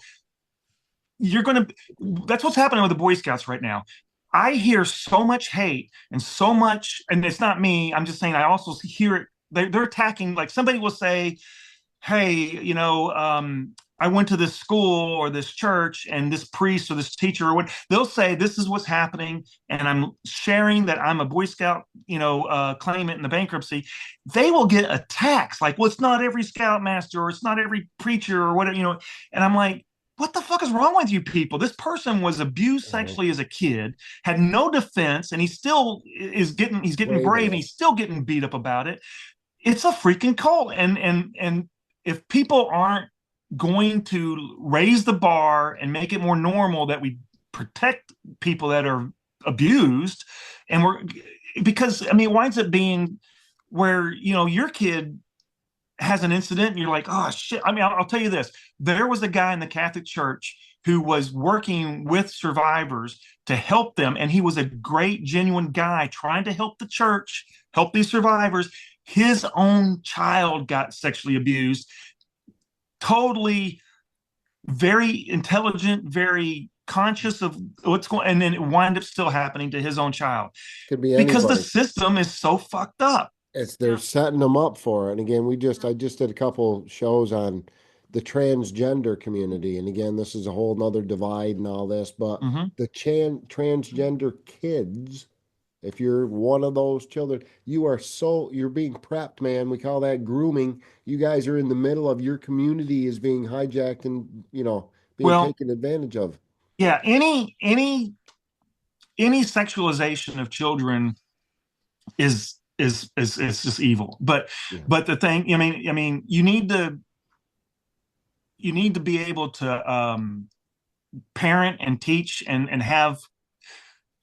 that's what's happening with the Boy Scouts right now. I hear so much hate and so much, and it's not me, I'm just saying, I also hear it. They're attacking, like somebody will say, hey, I went to this school or this church, and this priest or this teacher or what, they'll say, this is what's happening, and I'm sharing that I'm a Boy Scout, claimant in the bankruptcy. They will get attacks like, well, it's not every scoutmaster, or it's not every preacher, or whatever, and I'm like, what the fuck is wrong with you people? This person was abused sexually as a kid, had no defense, and he still he's getting brave, and he's still getting beat up about it. It's a freaking cult. And if people aren't going to raise the bar and make it more normal that we protect people that are abused, and because I mean, it winds up being where, you know, your kid has an incident and you're like, oh shit. I mean, I'll tell you this. There was a guy in the Catholic Church who was working with survivors to help them. And he was a great, genuine guy trying to help the church, help these survivors. His own child got sexually abused. Totally very intelligent, very conscious of what's going, and then it wind up still happening to his own child. Could be because anybody. the system is so fucked up. They're setting them up for it. And again, I just did a couple shows on the transgender community. And again, this is a whole nother divide and all this, but the transgender kids, if you're one of those children, you're being prepped, man. We call that grooming. You guys are in the middle of your community is being hijacked and, you know, being taken advantage of. Yeah. Any sexualization of children is just evil. But the thing, I mean, you need to be able to parent and teach and have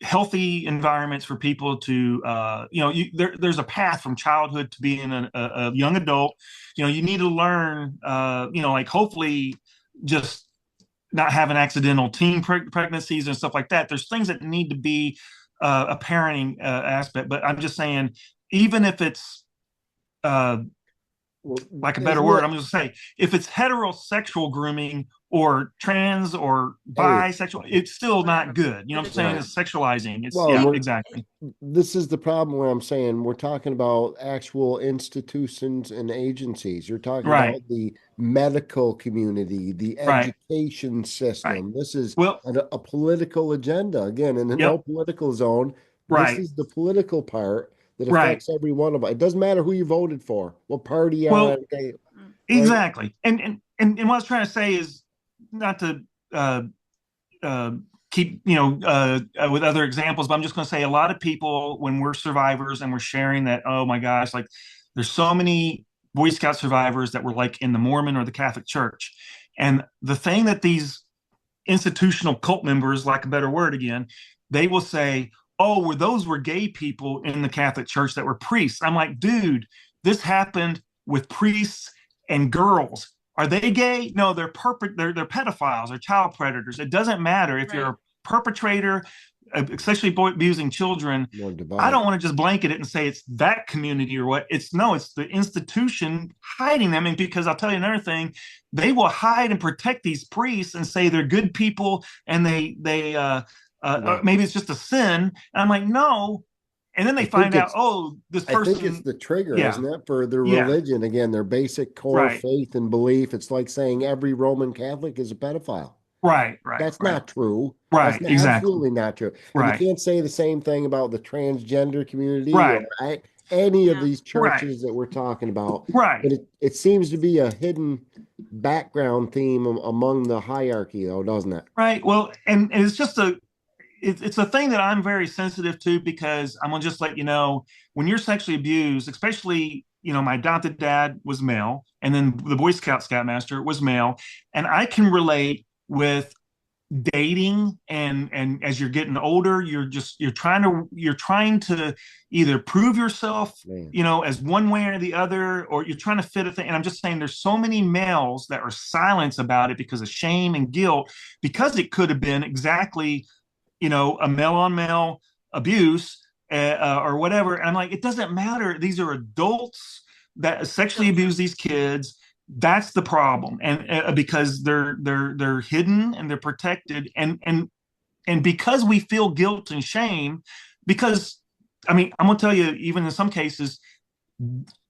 healthy environments for people to, there's a path from childhood to being a young adult. You know, you need to learn, like hopefully just not having accidental teen pregnancies and stuff like that. There's things that need to be a parenting aspect. But I'm just saying, even if it's like a better word, I'm going to say, if it's heterosexual grooming or trans or bisexual, it's still not good. You know what I'm saying? It's sexualizing. It's exactly. This is the problem where I'm saying we're talking about actual institutions and agencies. You're talking about the medical community, the education system. This is a political agenda. Again, in the no political zone, this is the political part that affects every one of us. It doesn't matter who you voted for, what party you are. Exactly. And what I was trying to say is not to keep, with other examples, but I'm just going to say a lot of people, when we're survivors and we're sharing that, oh my gosh, like there's so many Boy Scout survivors that were like in the Mormon or the Catholic Church. And the thing that these institutional cult members, like a better word again, they will say, oh, those were gay people in the Catholic Church that were priests. I'm like, dude, this happened with priests and girls. Are they gay? No, they're pedophiles or child predators. It doesn't matter if you're a perpetrator, sexually abusing children. I don't want to just blanket it and say it's that community or what. It's the institution hiding them. And because I'll tell you another thing, they will hide and protect these priests and say they're good people and maybe it's just a sin. And I'm like, no. And then they find out, this person. I think it's the trigger, isn't it, for their religion? Again, their basic core faith and belief. It's like saying every Roman Catholic is a pedophile. Right. That's not true. Right, That's absolutely not true. And you can't say the same thing about the transgender community or any of these churches that we're talking about. Right. But it seems to be a hidden background theme among the hierarchy, though, doesn't it? Right. Well, and it's just it's a thing that I'm very sensitive to, because I'm gonna just let you know, when you're sexually abused, especially, my adopted dad was male, and then the Boy Scoutmaster was male, and I can relate with dating and as you're getting older, you're trying to either prove yourself, as one way or the other, or you're trying to fit a thing. And I'm just saying, there's so many males that are silent about it because of shame and guilt, because it could have been exactly a male on male abuse or whatever. And I'm like, it doesn't matter. These are adults that sexually abuse these kids. That's the problem. And because they're hidden and they're protected. And because we feel guilt and shame, because I'm going to tell you, even in some cases,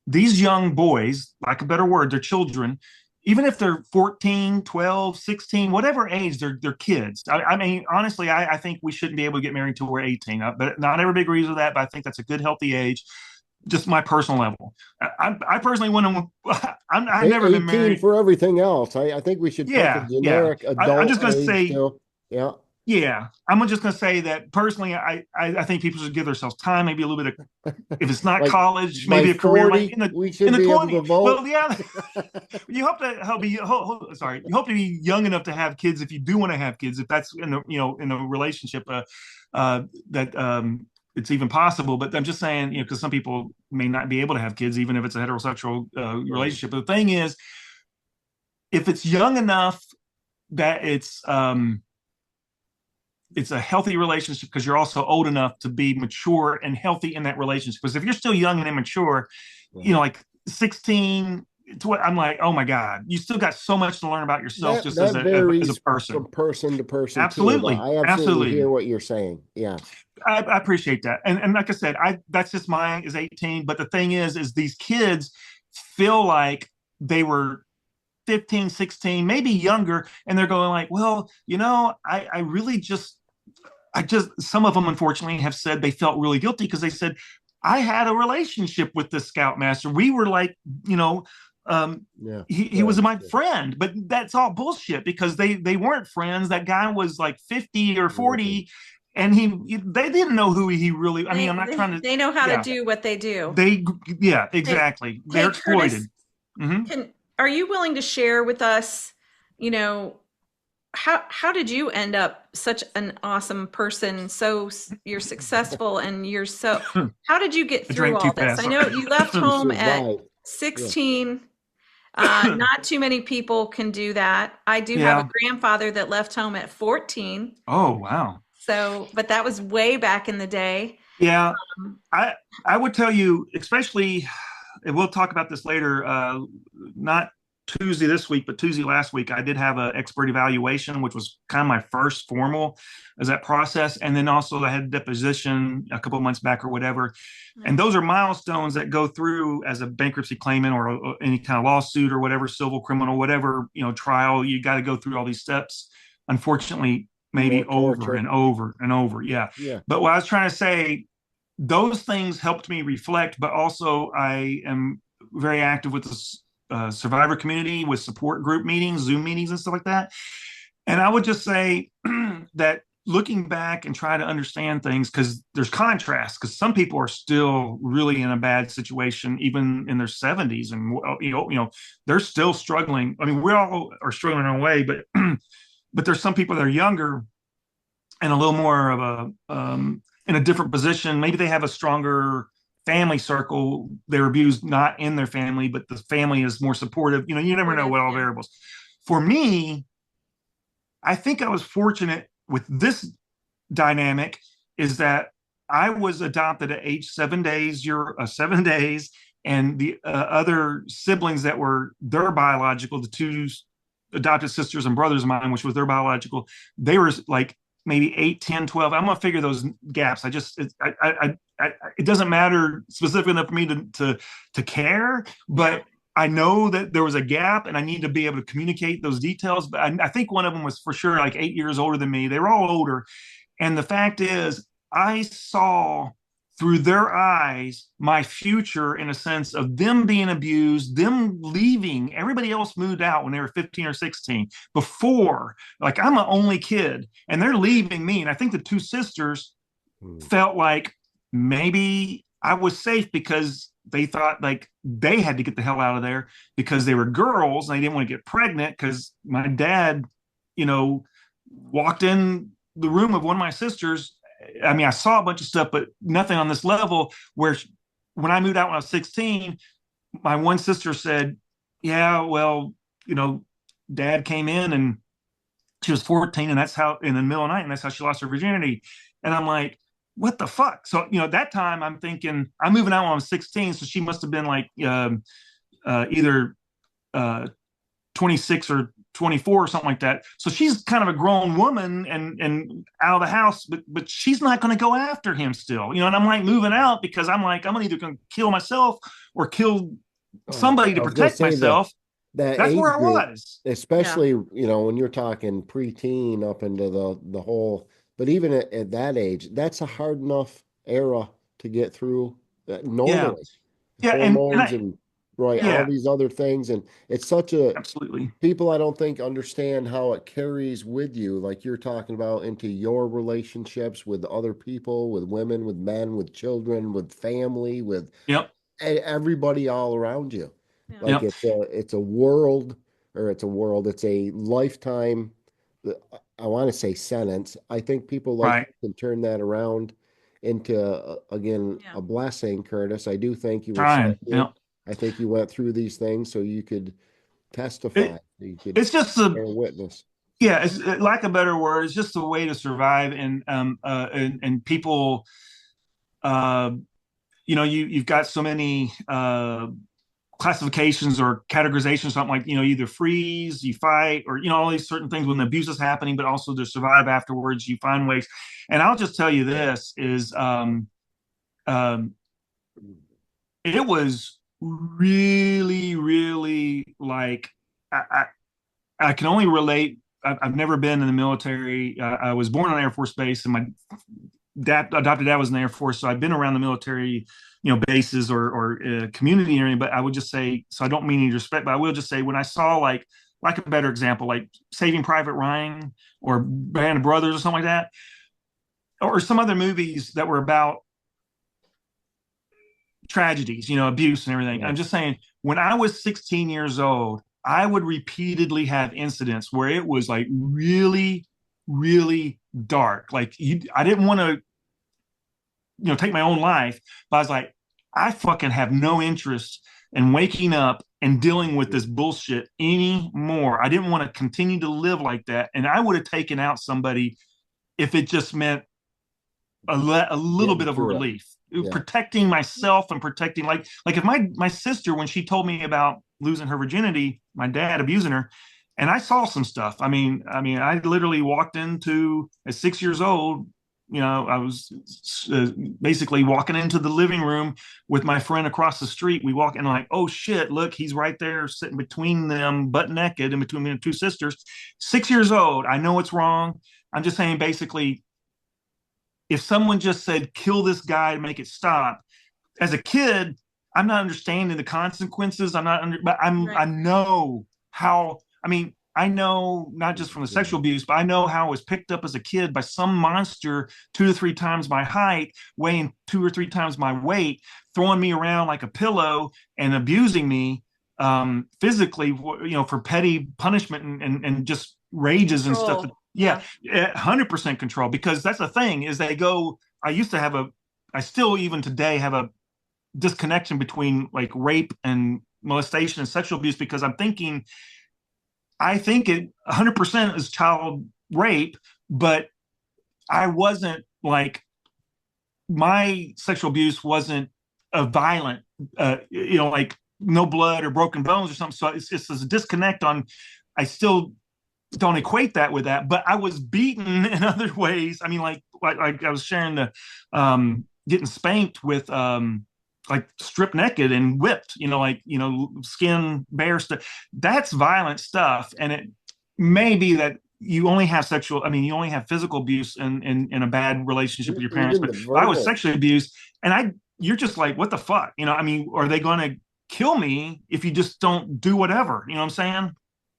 these young boys, like a better word, they're children, even if they're 14, 12, 16, whatever age, they're kids. I mean, honestly, I think we shouldn't be able to get married till we're 18. But not everybody agrees with that, but I think that's a good, healthy age. just my personal level. I personally wouldn't. I've never been 18 married. for everything else. I think we should pick a Yeah, yeah. generic I'm adult just gonna age say, too. Yeah. yeah. I'm just gonna say that personally, I think people should give themselves time, maybe a little bit of, if it's not Like college, by maybe a career, like 40, we in should the be able 20s. to vote. Well, yeah. You hope to help be. Sorry, you hope to be young enough to have kids if you do want to have kids. If that's in the in a relationship that it's even possible. But I'm just saying, because some people may not be able to have kids, even if it's a heterosexual relationship. But the thing is, if it's young enough that it's a healthy relationship because you're also old enough to be mature and healthy in that relationship. Because if you're still young and immature, like 16 to I'm like, oh my God, you still got so much to learn about yourself just That as a varies person. from person to person too, but Absolutely. I absolutely Absolutely. hear what you're saying. Yeah. I appreciate that. And like I said, that's just mine is 18. But the thing is these kids feel like they were 15, 16, maybe younger, and they're going like, well, I really some of them unfortunately have said they felt really guilty because they said, I had a relationship with the scoutmaster. We were like, Yeah. he was my friend, but that's all bullshit because they weren't friends. That guy was like 50 or 40, and they didn't know who he really. I mean, I'm not trying to. They know how to do what they do. Yeah, exactly. They're exploited. Curtis, are you willing to share with us, how did you end up such an awesome person? So you're successful and how did you get through all this? I know you left home at 16. Not too many people can do that. I do have a grandfather that left home at 14. Oh, wow. So, but that was way back in the day. Yeah. I would tell you, especially, and we'll talk about this later, not Tuesday this week, but Tuesday last week, I did have an expert evaluation, which was kind of my first formal as that process. And then also I had a deposition a couple of months back or whatever. And those are milestones that go through as a bankruptcy claimant or any kind of lawsuit or whatever, civil, criminal, whatever, trial. You got to go through all these steps. Unfortunately, maybe over and over and over. Yeah. But what I was trying to say, those things helped me reflect, but also I am very active with the survivor community, with support group meetings, Zoom meetings and stuff like that. And I would just say that looking back and try to understand things, because there's contrast, because some people are still really in a bad situation, even in their 70s. And, they're still struggling. I mean, we all are struggling in our way, but but there's some people that are younger and a little more of in a different position. Maybe they have a stronger family circle. They're abused not in their family, but the family is more supportive. You never know what all variables. For me, I think I was fortunate with this dynamic is that I was adopted at age 7 days. You're 7 days, and the other siblings that were their biological, the two adopted sisters and brothers of mine, which was their biological, they were like maybe 8, 10, 12. I'm gonna figure those gaps. It doesn't matter specifically enough for me to care, but I know that there was a gap and I need to be able to communicate those details. But I think one of them was for sure like 8 years older than me. They were all older. And the fact is, I saw through their eyes my future in a sense of them being abused, them leaving. Everybody else moved out when they were 15 or 16 before. Like, I'm an only kid and they're leaving me. And I think the two sisters felt like maybe I was safe because they thought like they had to get the hell out of there because they were girls and they didn't want to get pregnant because my dad, walked in the room of one of my sisters. I mean, I saw a bunch of stuff, but nothing on this level where when I moved out when I was 16, my one sister said, yeah, well, dad came in and she was 14 and that's how in the middle of the night and that's how she lost her virginity. And I'm like, what the fuck? So, that time I'm thinking I'm moving out when I was 16. So she must've been like either 26 or 24 or something like that. So she's kind of a grown woman and out of the house, but she's not going to go after him still, and I'm like moving out because I'm like, I'm either going to kill myself or kill somebody to protect myself. That's where I was. Especially, when you're talking preteen up into the whole, but even at that age, that's a hard enough era to get through Yeah. normally. Yeah. And Hormones I, and right, all yeah, these other things. And it's such a absolutely. people I don't think understand how it carries with you, like you're talking about, into your relationships with other people, with women, with men, with children, with family, with Yep. everybody all around you. Yeah. Like Yep. it's a world, or it's a lifetime. I want to say sentence. I think people like Right. you can turn that around into again Yeah. a blessing, Curtis. I do think you were Trying. saved. Yep. I think you went through these things so you could testify, It, so you could it's just a, bear witness. yeah, it's lack of better word. It's just a way to survive. And people, uh, you've got so many, classifications or categorizations, something like, either freeze, you fight, or, all these certain things when the abuse is happening, but also to survive afterwards, you find ways. And I'll just tell you this is, um, it was really, really like, I can only relate. I've never been in the military. I was born on Air Force Base, and my adopted dad was in the Air Force, so I've been around the military, bases or community area. But I would just say, so I don't mean any respect, but I will just say when I saw like a better example, like Saving Private Ryan or Band of Brothers or something like that, or some other movies that were about tragedies, abuse and everything. Right. I'm just saying, when I was 16 years old, I would repeatedly have incidents where it was like really, really dark. Like I didn't want to, take my own life, but I was like, I fucking have no interest in waking up and dealing with this bullshit anymore. I didn't want to continue to live like that. And I would have taken out somebody if it just meant a little Getting bit of a through it. relief, Yeah. protecting myself and protecting, like if my sister, when she told me about losing her virginity, my dad abusing her, and I saw some stuff. I literally walked into at 6 years old. I was basically walking into the living room with my friend across the street. We walk and like, oh shit, look, he's right there sitting between them, butt naked, in between me and two sisters. 6 years old. I know it's wrong. I'm just saying, basically, if someone just said kill this guy to make it stop, as a kid, I'm not understanding the consequences. But I know how. I know not just from the sexual abuse, but I know how I was picked up as a kid by some monster 2 to 3 times my height, weighing 2 or 3 times my weight, throwing me around like a pillow and abusing me, physically, for petty punishment and just rages and stuff. Control. Yeah, 100% control. Because that's the thing is they go. I still even today have a disconnection between like rape and molestation and sexual abuse, because I think it 100% is child rape, but I wasn't like, my sexual abuse wasn't a violent, like no blood or broken bones or something. So it's just a disconnect on, I still don't equate that with that, but I was beaten in other ways. Like I was sharing the, getting spanked with, like stripped naked and whipped, skin bare stuff. That's violent stuff. And it may be that you only have you only have physical abuse in a bad relationship with your parents, Even but the I was verbal. sexually abused, and you're just like, what the fuck? Are they going to kill me if you just don't do whatever? You know what I'm saying?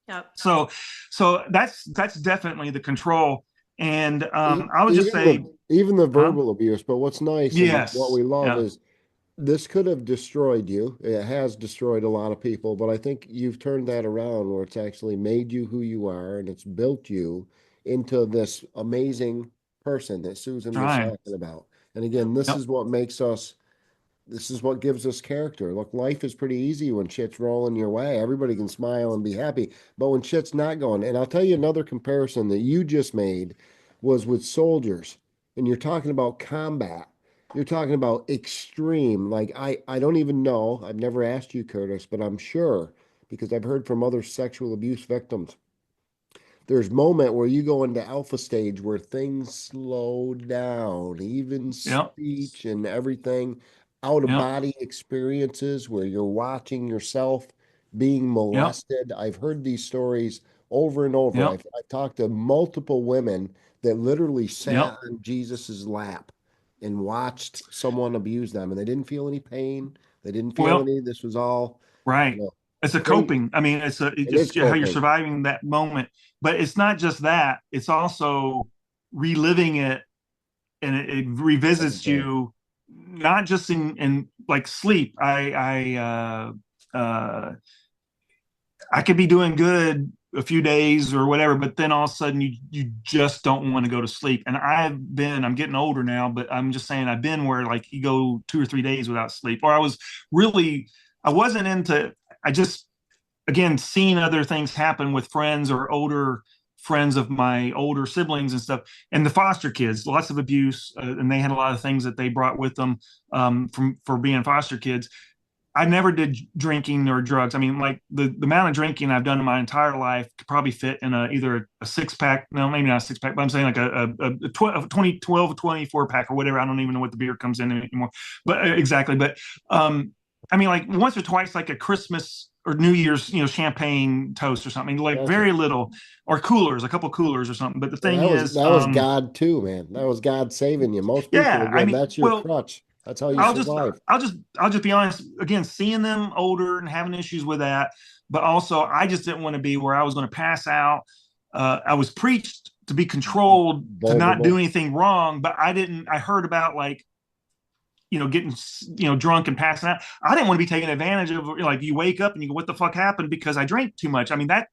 Yep. So that's definitely the control. And E- I would just Even say, the huh? verbal abuse. But what's nice and what Yes. we love Yeah. is this could have destroyed you. It has destroyed a lot of people, but I think you've turned that around where it's actually made you who you are, and it's built you into this amazing person that Susan was Trying. talking about. And Yep. again, this Yep. is what makes us, this is what gives us character. Look, life is pretty easy when shit's rolling your way. Everybody can smile and be happy. But when shit's not going, and I'll tell you another comparison that you just made was with soldiers. And you're talking about combat. You're talking about extreme. Like I don't even know. I've never asked you, Curtis, but I'm sure because I've heard from other sexual abuse victims there's moment where you go into alpha stage where things slow down, even Yep. speech and everything, out of Yep. body experiences where you're watching yourself being Yep. molested. I've heard these stories over and over. Yep. I've talked to multiple women that literally sat Yep. on Jesus's lap. and watched someone abuse them, and they didn't feel any pain. They didn't feel Well, any. This was all, right. It's a crazy. coping. I mean, it's It is how you're coping. surviving that moment. But it's not just that. It's also reliving it, and it revisits you, not just in like sleep. I could be doing good a few days or whatever, but then all of a sudden you just don't want to go to sleep. And I'm getting older now, but I'm just saying I've been where like you go 2 or 3 days without sleep, or I wasn't into, I just, again, seeing other things happen with friends or older friends of my older siblings and stuff, and the foster kids, lots of abuse, and they had a lot of things that they brought with them for being foster kids. I never did drinking or drugs. I mean, like the amount of drinking I've done in my entire life could probably fit in either a 6-pack, no, maybe not a 6-pack, but I'm saying like a 12, 24 pack or whatever. I don't even know what the beer comes in anymore, but exactly. But I mean, like once or twice, like a Christmas or New Year's, champagne toast or something, like Gotcha. very little, or coolers, a couple coolers or something. But the thing is, that was God too, man. That was God saving you. Most people, yeah, I again, mean, that's your well, crutch. That's how you I'll just survive. I'll just I'll just be honest. Again, seeing them older and having issues with that, but also I just didn't want to be where I was going to pass out. I was preached to be controlled, to not do Vulnerable. anything wrong, but I didn't. I heard about like getting drunk and passing out. I didn't want to be taken advantage of. Like you wake up and you go, "What the fuck happened?" Because I drank too much. I mean that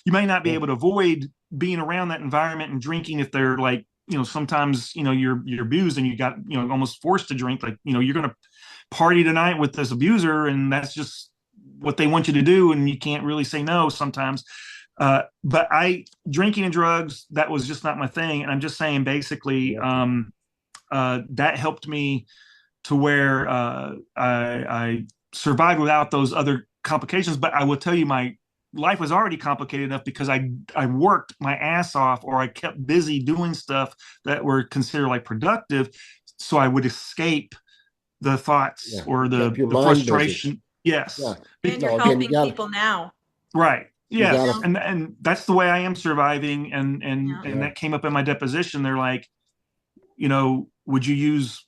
you may not be Yeah. able to avoid being around that environment and drinking if they're like sometimes you're abused and you got almost forced to drink, like you're gonna party tonight with this abuser and that's just what they want you to do and you can't really say no sometimes. But I drinking and drugs, that was just not my thing, and I'm just saying basically that helped me to where I survived without those other complications. But I will tell you, my life was already complicated enough because I worked my ass off, or I kept busy doing stuff that were considered like productive, so I would escape the thoughts or Kept your the mind busy. frustration. Yes. Yeah. And you're Again, helping people now. Right. Yes. gotta, And that's the way I am surviving. And that came up in my deposition. They're like, would you use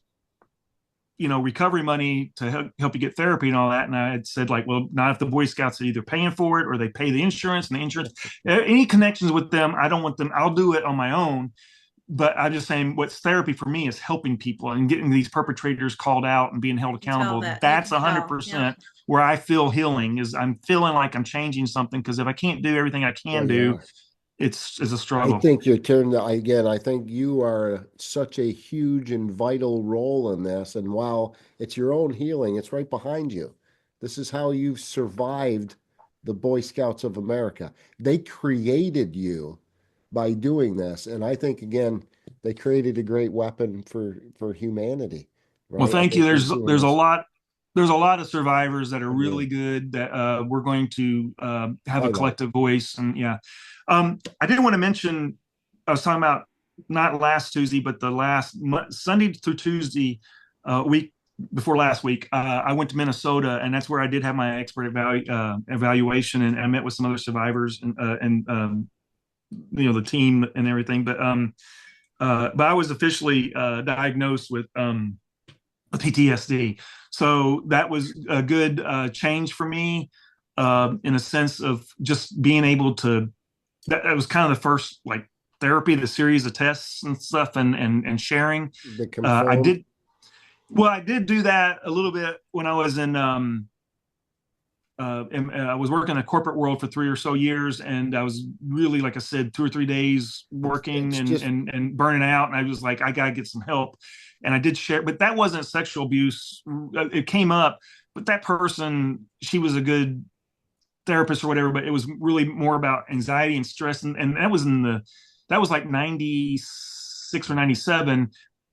recovery money to help you get therapy and all that? And I had said like, well, not if the Boy Scouts are either paying for it or they pay the insurance, and the insurance, any connections with them, I don't want them. I'll do it on my own. But I'm just saying what's therapy for me is helping people and getting these perpetrators called out and being held accountable. That's 100% where I feel healing, is I'm feeling like I'm changing something. Because if I can't do everything I can do, it's a struggle. I think you're turned again. I think you are such a huge and vital role in this. And while it's your own healing, it's right behind you. This is how you've survived the Boy Scouts of America. They created you by doing this. And I think, again, they created a great weapon for humanity. Right? Well, thank you. There's a lot. There's a lot of survivors that are really good that we're going to have a collective voice. And I did want to mention, I was talking about not last Tuesday, but the last Sunday through Tuesday week before last week, I went to Minnesota, and that's where I did have my expert evaluation, and I met with some other survivors and the team and everything. But I was officially diagnosed with PTSD. So that was a good change for me in a sense of just being able to, that was kind of the first like therapy, the series of tests and stuff and sharing. I did do that a little bit when I was in, I was working in the corporate world for 3 or so years, and I was really, like I said, 2 or 3 days working and burning out. And I was like, I gotta get some help. And I did share, but that wasn't sexual abuse. It came up, but that person, she was a good therapist or whatever, but it was really more about anxiety and stress. And that was like 96 or 97.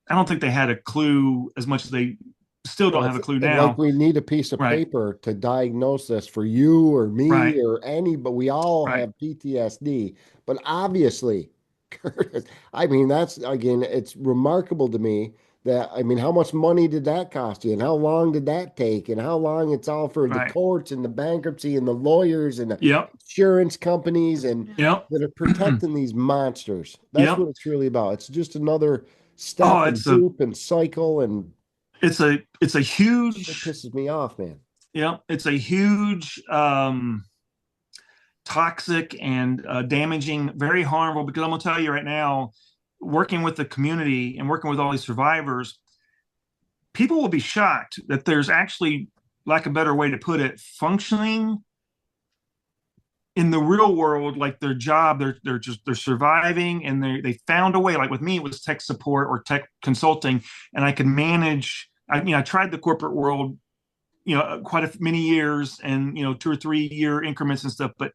I don't think they had a clue as much as they still don't have a clue now. Like we need a piece of paper to diagnose this for you or me or any, but we all have PTSD. But obviously, Curtis, I mean, that's, again, it's remarkable to me that, I mean, how much money did that cost you, and how long did that take, and how long it's all for the courts and the bankruptcy and the lawyers and the insurance companies and that are protecting these monsters. That's what it's really about. It's just another step and it's a hoop and cycle, and it's a it huge, pisses me off, man. it's a huge toxic and damaging, very harmful. Because I'm gonna tell you right now, working with the community and working with all these survivors, people will be shocked that there's actually, like a better way to put it, functioning in the real world, like their job, they're surviving, and they found a way. Like with me, it was tech support or tech consulting, and I could manage. I tried the corporate world, quite many years, and 2 or 3 year increments and stuff. But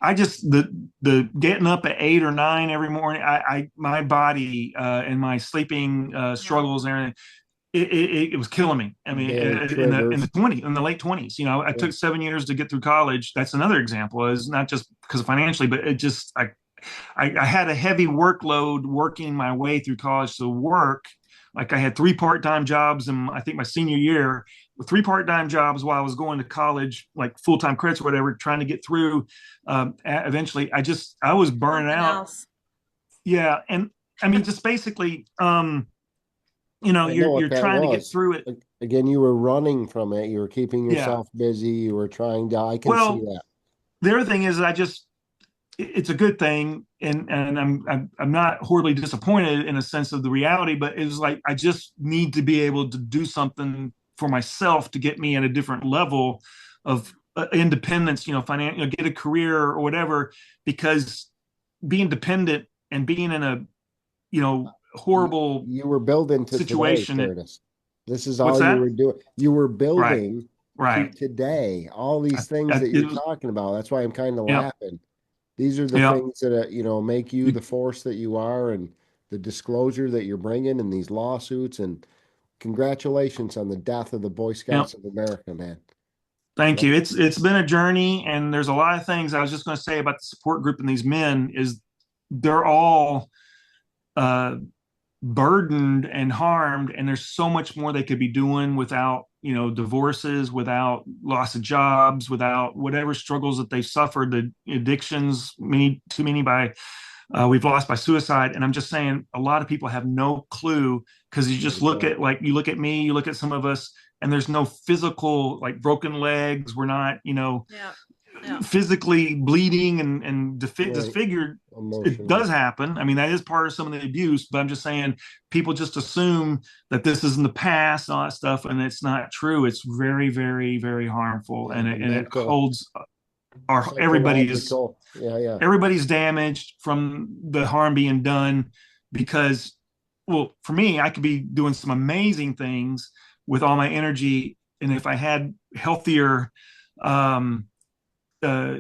I just the getting up at 8 or 9 every morning, I my body and my sleeping struggles and everything, it was killing me. I mean, Daily in triggers. the late 20s, I Yeah. took 7 years to get through college. That's another example. Is not just because of financially, but it just I had a heavy workload working my way through college. So work, like I had 3 part-time jobs in I think my senior year, with 3 part-time jobs while I was going to college, like full-time credits or whatever, trying to get through. Eventually, I was burning Something out. else. Yeah, and I mean, just basically, I know what you're that trying to get was. through it. Again, you were running from it. You were keeping Yeah. yourself busy. You were trying to, I can see Well, that. the other thing is, it's a good thing, and I'm not horribly disappointed in a sense of the reality, but it's like I just need to be able to do something for myself to get me at a different level of independence, financial, get a career or whatever, because being dependent and being in a, horrible You were building to today, situation. Curtis. This is What's all you that? were doing. You were Right, building to right. today. All these things that It you're was, talking about. That's why I'm kind of yeah, laughing. These are the yeah. things that make you the force that you are, and the disclosure that you're bringing, and these lawsuits. And congratulations on the death of the Boy Yeah. Scouts of America, man. Thank Yep. you. It's been a journey, and there's a lot of things I was just going to say about the support group and these men is they're all uh, burdened and harmed, and there's so much more they could be doing without, divorces, without loss of jobs, without whatever struggles that they've suffered, the addictions, too many we've lost by suicide. And I'm just saying, a lot of people have no clue, because you just look at, like, you look at me, you look at some of us, and there's no physical, like, broken legs. We're not, Yeah. Yeah. physically bleeding and Right. disfigured. It Emotional. does happen. I mean, that is part of some of the abuse, but I'm just saying, people just assume that this is in the past and all that stuff, and it's not true. It's very, very, very harmful, Yeah, the and it mental, holds everybody's psychological. Yeah, yeah. damaged from the harm being done. Because, well, for me, I could be doing some amazing things with all my energy, and if I had healthier um, uh,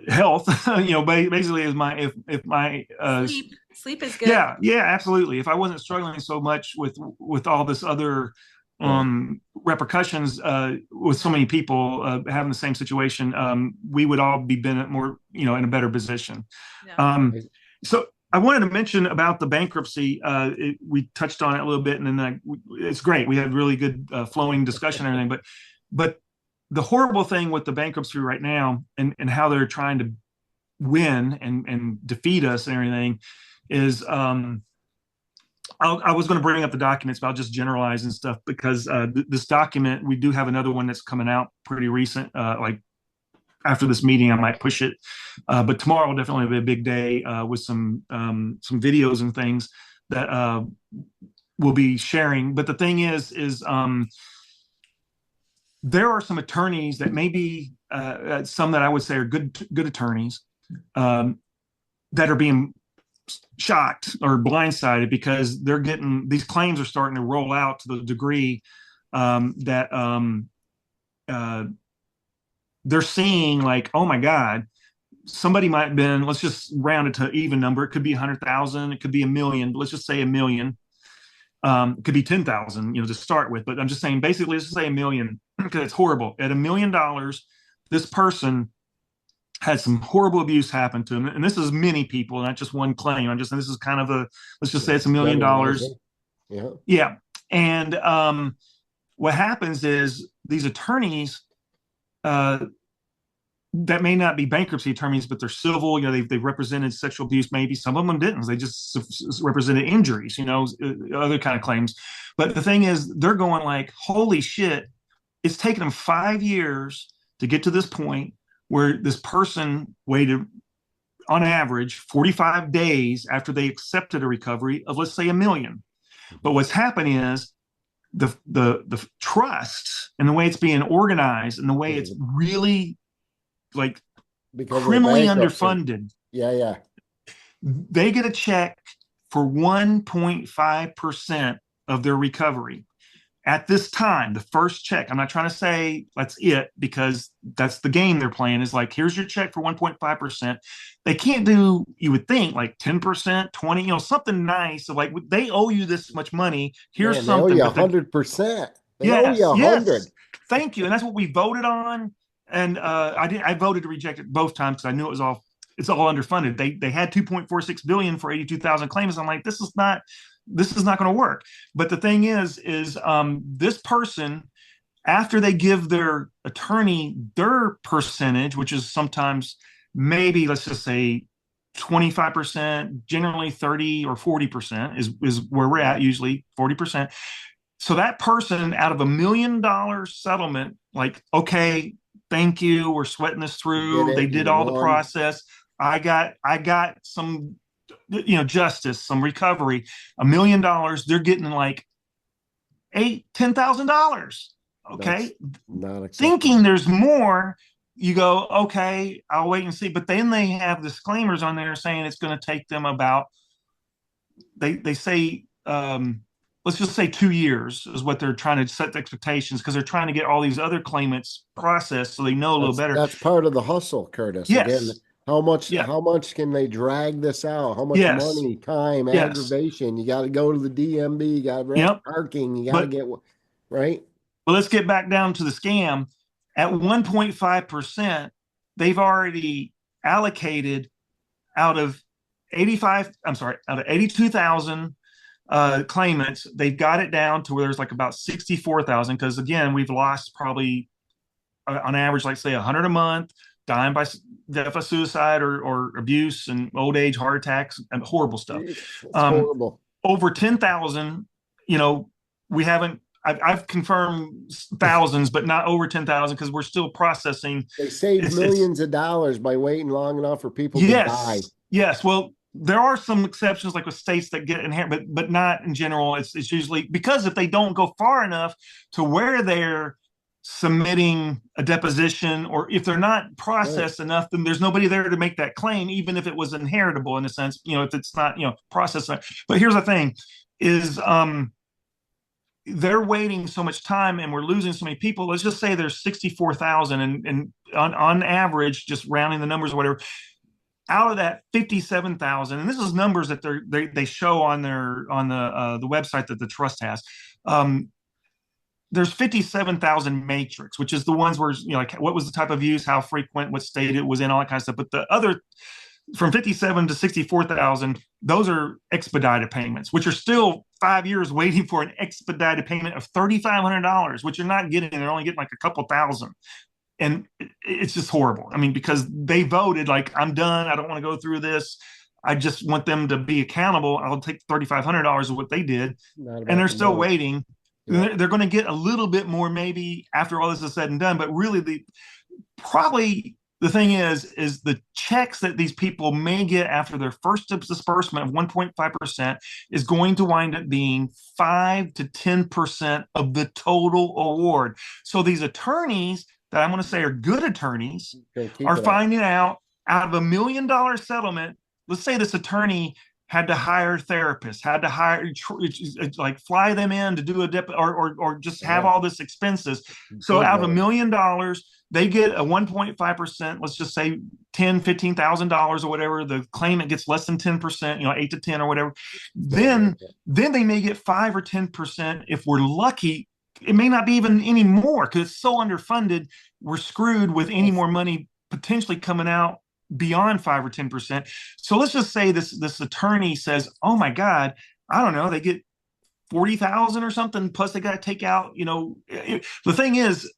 health, basically, is my if my Sleep is good. yeah, absolutely. If I wasn't struggling so much with all this other Right. repercussions with so many people having the same situation, we would all be more, in a better position. Yeah. So I wanted to mention about the bankruptcy. We touched on it a little bit, and then it's great. We had really good flowing discussion and everything, but the horrible thing with the bankruptcy right now, and how they're trying to win and defeat us and everything, is I was going to bring up the documents, but I'll just generalize and stuff, because this document, we do have another one that's coming out pretty recent. Like after this meeting, I might push it, but tomorrow will definitely be a big day with some videos and things that we'll be sharing. But the thing is there are some attorneys that maybe some that I would say are good attorneys that are being shocked or blindsided, because these claims are starting to roll out to the degree that they're seeing, like, oh my God, somebody might have been, let's just round it to even number. It could be 100,000, it could be 1,000,000, but let's just say 1,000,000. It could be 10,000, to start with. But I'm just saying, basically, let's just say 1,000,000, because it's horrible. At $1,000,000, this person had some horrible abuse happen to him. And this is many people, not just one claim. I'm just saying, this is kind of let's just say it's $1,000,000. Yeah. Yeah. And what happens is these attorneys, that may not be bankruptcy attorneys, but they're civil. They've represented sexual abuse. Maybe some of them didn't. They just represented injuries. Other kind of claims. But the thing is, they're going like, holy shit! It's taken them 5 years to get to this point where this person waited, on average, 45 days after they accepted a recovery of, let's say, $1 million. But what's happening is the trust and the way it's being organized and the way it's really like Because criminally underfunded. Yeah. They get a check for 1.5% of their recovery. At this time, the first check, I'm not trying to say that's it, because that's the game they're playing, is like, here's your check for 1.5%. They can't do, you would think, like 10%, 20, something nice. So like, they owe you this much money. Here's something. They owe you 100%. They owe you 100. Yes. Thank you. And that's what we voted on. And I voted to reject it both times because I knew it's all underfunded. They had 2.46 billion for 82,000 claims. I'm like, this is not going to work. But the thing is this person, after they give their attorney their percentage, which is sometimes maybe, let's just say 25%, generally 30 or 40% is where we're at, usually 40%. So that person, out of $1 million settlement, like, okay, thank you, we're sweating this through. They did all the process. I got some, justice, some recovery. $1 million, they're getting like $10,000. Okay, not thinking there's more. You go, okay, I'll wait and see. But then they have disclaimers on there saying it's going to take them about. They say, let's just say 2 years is what they're trying to set the expectations, because they're trying to get all these other claimants processed so they know a little better. That's part of the hustle, Curtis. Yes. Again, how much can they drag this out? How much money, time, aggravation? You got to go to the DMV, you got to rent parking, you got to get right. Well, let's get back down to the scam. At 1.5%, they've already allocated out of 82,000 claimants, they've got it down to where there's like about 64,000. Because again, we've lost probably on average, like say 100 a month, dying by death of suicide or abuse and old age, heart attacks, and horrible stuff. Horrible. Over 10,000, we haven't. I've confirmed thousands, but not over 10,000, because we're still processing. They saved millions of dollars by waiting long enough for people to die. Yes. Well, there are some exceptions, like with states that get inherent, but not in general. It's usually because if they don't go far enough to where they're submitting a deposition, or if they're not processed enough, then there's nobody there to make that claim, even if it was inheritable in a sense, if it's not, processed. But here's the thing is, they're waiting so much time and we're losing so many people. Let's just say there's 64,000 and on average, just rounding the numbers or whatever, out of that 57,000, and this is numbers that they show on the website that the trust has. There's 57,000 matrix, which is the ones where, like what was the type of use, how frequent, what state it was in, all that kind of stuff. But the other, from 57 to 64,000, those are expedited payments, which are still 5 years waiting for an expedited payment of $3,500, which you're not getting. They're only getting like a couple thousand. And it's just horrible. I mean, because they voted like, I'm done. I don't want to go through this. I just want them to be accountable. I'll take $3,500 of what they did. And they're still waiting. Yeah. They're going to get a little bit more maybe after all this is said and done. But really, the thing is the checks that these people may get after their first disbursement of 1.5% is going to wind up being 5 to 10% of the total award. So these attorneys that I'm going to say are good attorneys are finding out of $1 million settlement. Let's say this attorney had to hire therapists, had to like fly them in to do or just have all this expenses. So out of $1 million, they get a 1.5%, let's just say $10,000, $15,000 or whatever. The claimant gets less than 10%, 8 to 10 or whatever. Then they may get 5 or 10%. If we're lucky, it may not be even any more, because it's so underfunded. We're screwed with any more money potentially coming out beyond 5 or 10%. So let's just say this attorney says, oh my God, I don't know, they get 40,000 or something, plus they got to take out, the thing is,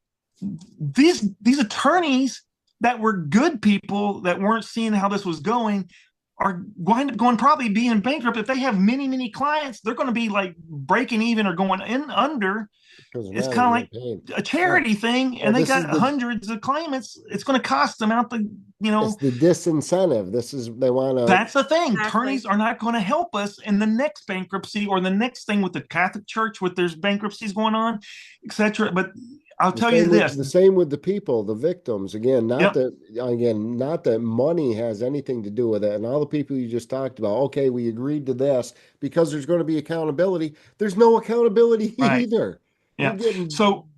these attorneys, that were good people that weren't seeing how this was going are going probably being bankrupt. If they have many, many clients, they're going to be like breaking even or going in under. Because It's kind of like a charity thing, and they got hundreds of claimants. It's going to cost them out it's the disincentive. They want to. That's the thing. Exactly. Attorneys are not going to help us in the next bankruptcy or the next thing with the Catholic Church with there's bankruptcies going on, etc. But I'll tell you this: the same with the people, the victims. Again, not that money has anything to do with it. And all the people you just talked about. Okay, we agreed to this because there's going to be accountability. There's no accountability either. Yeah. So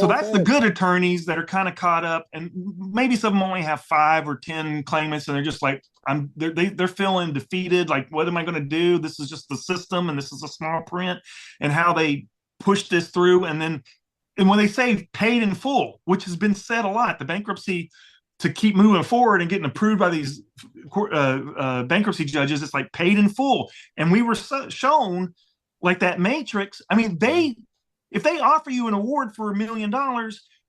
that's the good attorneys that are kind of caught up, and maybe some of them only have 5 or 10 claimants, and they're just like, they're feeling defeated. Like, what am I going to do? This is just the system, and this is a small print, and how they push this through. And when they say paid in full, which has been said a lot, the bankruptcy to keep moving forward and getting approved by these bankruptcy judges, it's like paid in full. And we were shown like that matrix. I mean, if they offer you an award for $1 million,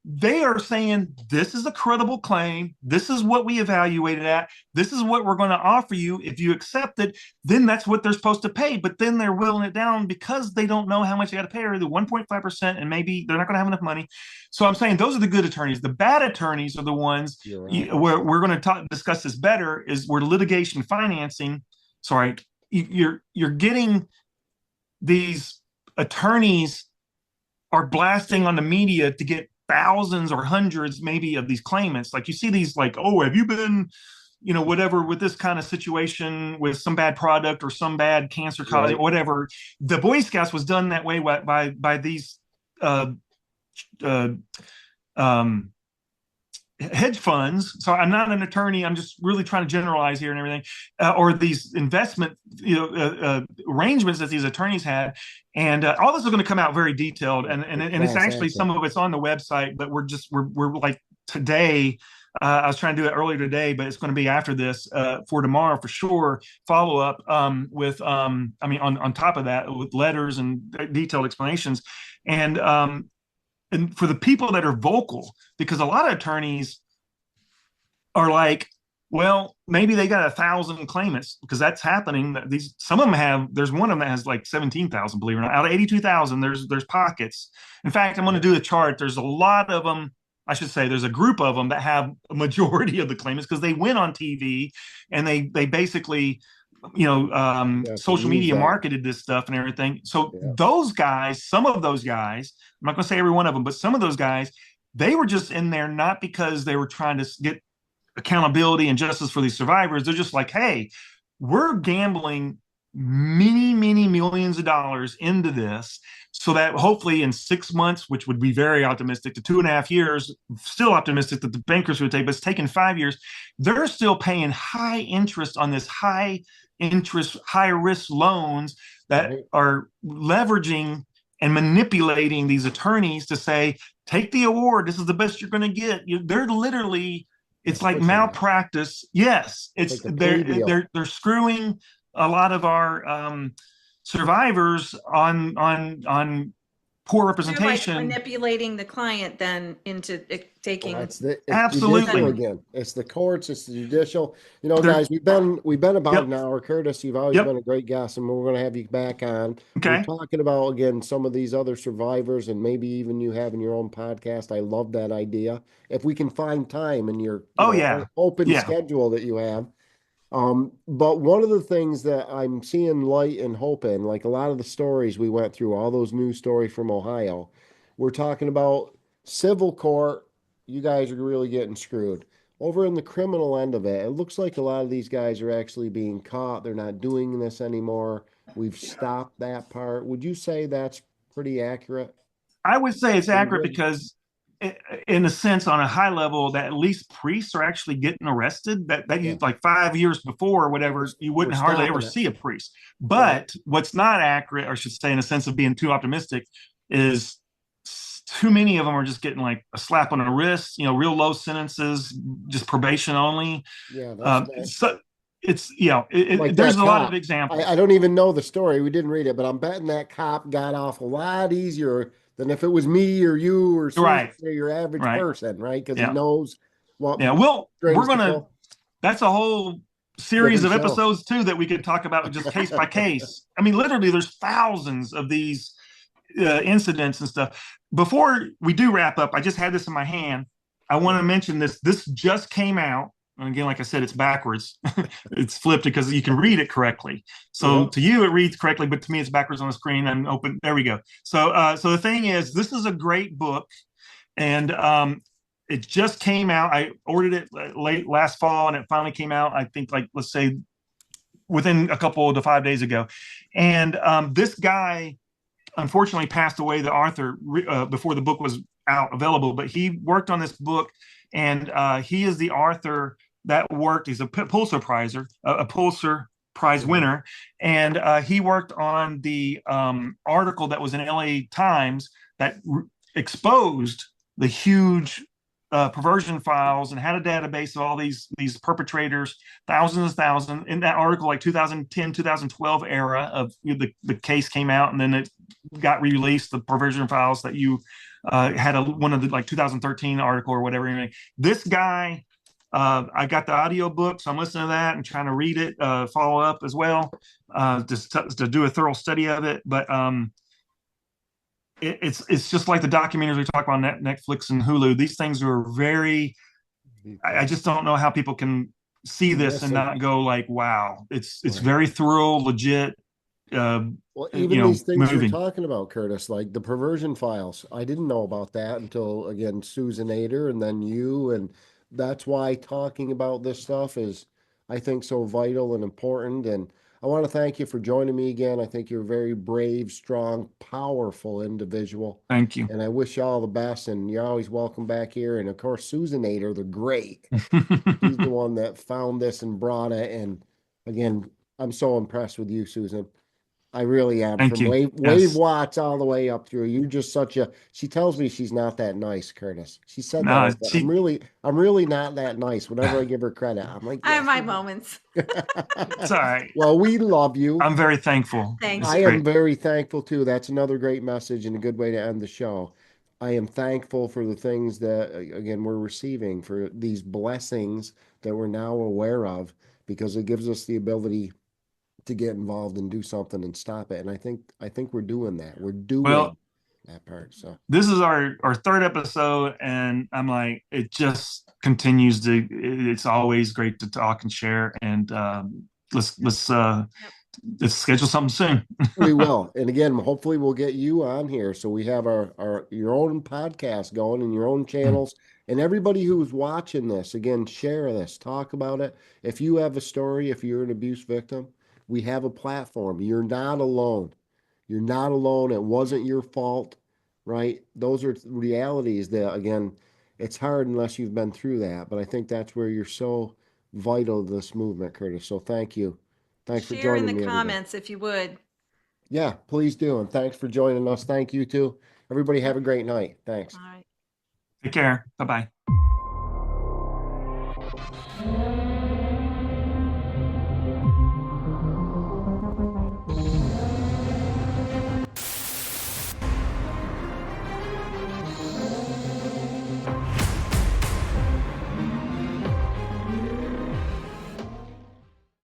they are saying, this is a credible claim. This is what we evaluated at. This is what we're going to offer you. If you accept it, then that's what they're supposed to pay. But then they're willing it down because they don't know how much they got to pay, or the 1.5%, and maybe they're not going to have enough money. So I'm saying those are the good attorneys. The bad attorneys are the ones where we're going to discuss this better, is where litigation financing. Sorry, you're getting these attorneys are blasting on the media to get thousands or hundreds maybe of these claimants. Like you see these like, oh, have you been, whatever with this kind of situation with some bad product or some bad cancer cause, whatever. The Boy Scouts was done that way by these hedge funds. So I'm not an attorney. I'm just really trying to generalize here and everything, or these investment, arrangements that these attorneys had. And all this is going to come out very detailed. And it's actually, some of it's on the website, but we're like today, I was trying to do it earlier today, but it's going to be after this, for tomorrow for sure. Follow up, with, on top of that, with letters and detailed explanations. And for the people that are vocal, because a lot of attorneys are like, well, maybe they got 1,000 claimants, because that's happening. Some of them have. There's one of them that has like 17,000. Believe it or not, out of 82,000, there's pockets. In fact, I'm going to do a chart. There's a lot of them. I should say there's a group of them that have a majority of the claimants because they went on TV and they basically, social media marketed this stuff and everything. So those guys, some of those guys, I'm not going to say every one of them, but some of those guys, they were just in there not because they were trying to get accountability and justice for these survivors. They're just like, hey, we're gambling many, many millions of dollars into this so that hopefully in 6 months, which would be very optimistic, to 2.5 years, still optimistic that the bankers would take, but it's taken 5 years. They're still paying high interest on this high interest, high risk loans that are leveraging and manipulating these attorneys to say, take the award. This is the best you're going to get. They're literally, it's like malpractice. Yes. It's they're screwing a lot of our survivors on poor representation. Like manipulating the client then into taking. Well, it's absolutely again. It's the courts. It's the judicial. Guys, we've been about an hour. Curtis, you've always been a great guest, and we're going to have you back on. Okay. We're talking about again some of these other survivors, and maybe even you having your own podcast. I love that idea. If we can find time in your open schedule that you have. But one of the things that I'm seeing light and hope in, like a lot of the stories we went through, all those news stories from Ohio, we're talking about civil court. You guys are really getting screwed. Over in the criminal end of it, it looks like a lot of these guys are actually being caught. They're not doing this anymore. We've stopped that part. Would you say that's pretty accurate? I would say it's accurate because, in a sense, on a high level, that at least priests are actually getting arrested. That you like 5 years before or whatever, you wouldn't hardly ever see a priest. But what's not accurate, or I should say, in a sense of being too optimistic, is too many of them are just getting like a slap on the wrist. Real low sentences, just probation only. Yeah. So it's like there's a lot of examples. I don't even know the story. We didn't read it, but I'm betting that cop got off a lot easier than if it was me or you or your average person, right? Because he knows Well, Yeah, well, strings to pull. that's a whole series of Different show. episodes too that we could talk about just case by case. I mean, literally, there's thousands of these incidents and stuff. Before we do wrap up, I just had this in my hand. I want to mention this. This just came out. And again, like I said, it's backwards. It's flipped because you can read it correctly. So to you, it reads correctly, but to me, it's backwards on the screen. And open. There we go. So, so the thing is, this is a great book, and it just came out. I ordered it late last fall, and it finally came out. I think, like, let's say, within a couple to 5 days ago. And this guy, unfortunately, passed away, the author, before the book was out available. But he worked on this book, and he is the author that worked. He's a Pulitzer Prizer, a Pulitzer Prize winner, and he worked on the article that was in LA Times that exposed the huge perversion files and had a database of all these perpetrators, thousands in that article, like 2010 2012 era of the case came out, and then it got released, the perversion files that you had one of the like 2013 article or whatever. This guy, I got the audio book, so I'm listening to that and trying to read it, follow up as well, just to do a thorough study of it. But it's just like the documentaries we talk about on Netflix and Hulu. These things are very, I just don't know how people can see this and not go like, wow, it's very thorough, legit. Well, even these things moving. you're talking about, Curtis, like the perversion files, I didn't know about that until, again, Susan Ader and then you. And that's why talking about this stuff is, I think, so vital and important. And I want to thank you for joining me again. I think you're a very brave, strong, powerful individual. Thank you. And I wish you all the best. And you're always welcome back here. And of course, Susan Ader, the great. She's the one that found this and brought it. And again, I'm so impressed with you, Susan. I really am. Thank From you. Wave Watts all the way up through. You're just such a. She tells me she's not that nice, Curtis. She said that. I'm really not that nice. Whenever I give her credit, I'm like, I have my moments. It's all right. Well, we love you. I'm very thankful. Thanks. I am very thankful too. That's another great message and a good way to end the show. I am thankful for the things that, again, we're receiving, for these blessings that we're now aware of, because it gives us the ability to get involved and do something and stop it. And I think we're doing that. We're doing that part. So this is our third episode, and I'm like, it just continues to. It's always great to talk and share. And let's schedule something soon. we will. And again, hopefully we'll get you on here, so we have your own podcast going and your own channels. And everybody who's watching this, again, share this, talk about it. If you have a story, if you're an abuse victim, we have a platform. You're not alone. You're not alone. It wasn't your fault, right? Those are realities that, again, it's hard unless you've been through that. But I think that's where you're so vital to this movement, Curtis. So thank you. Thanks for joining me. Share in the comments if you would. Yeah, please do. And thanks for joining us. Thank you too. Everybody have a great night. Thanks. All right. Take care. Bye-bye.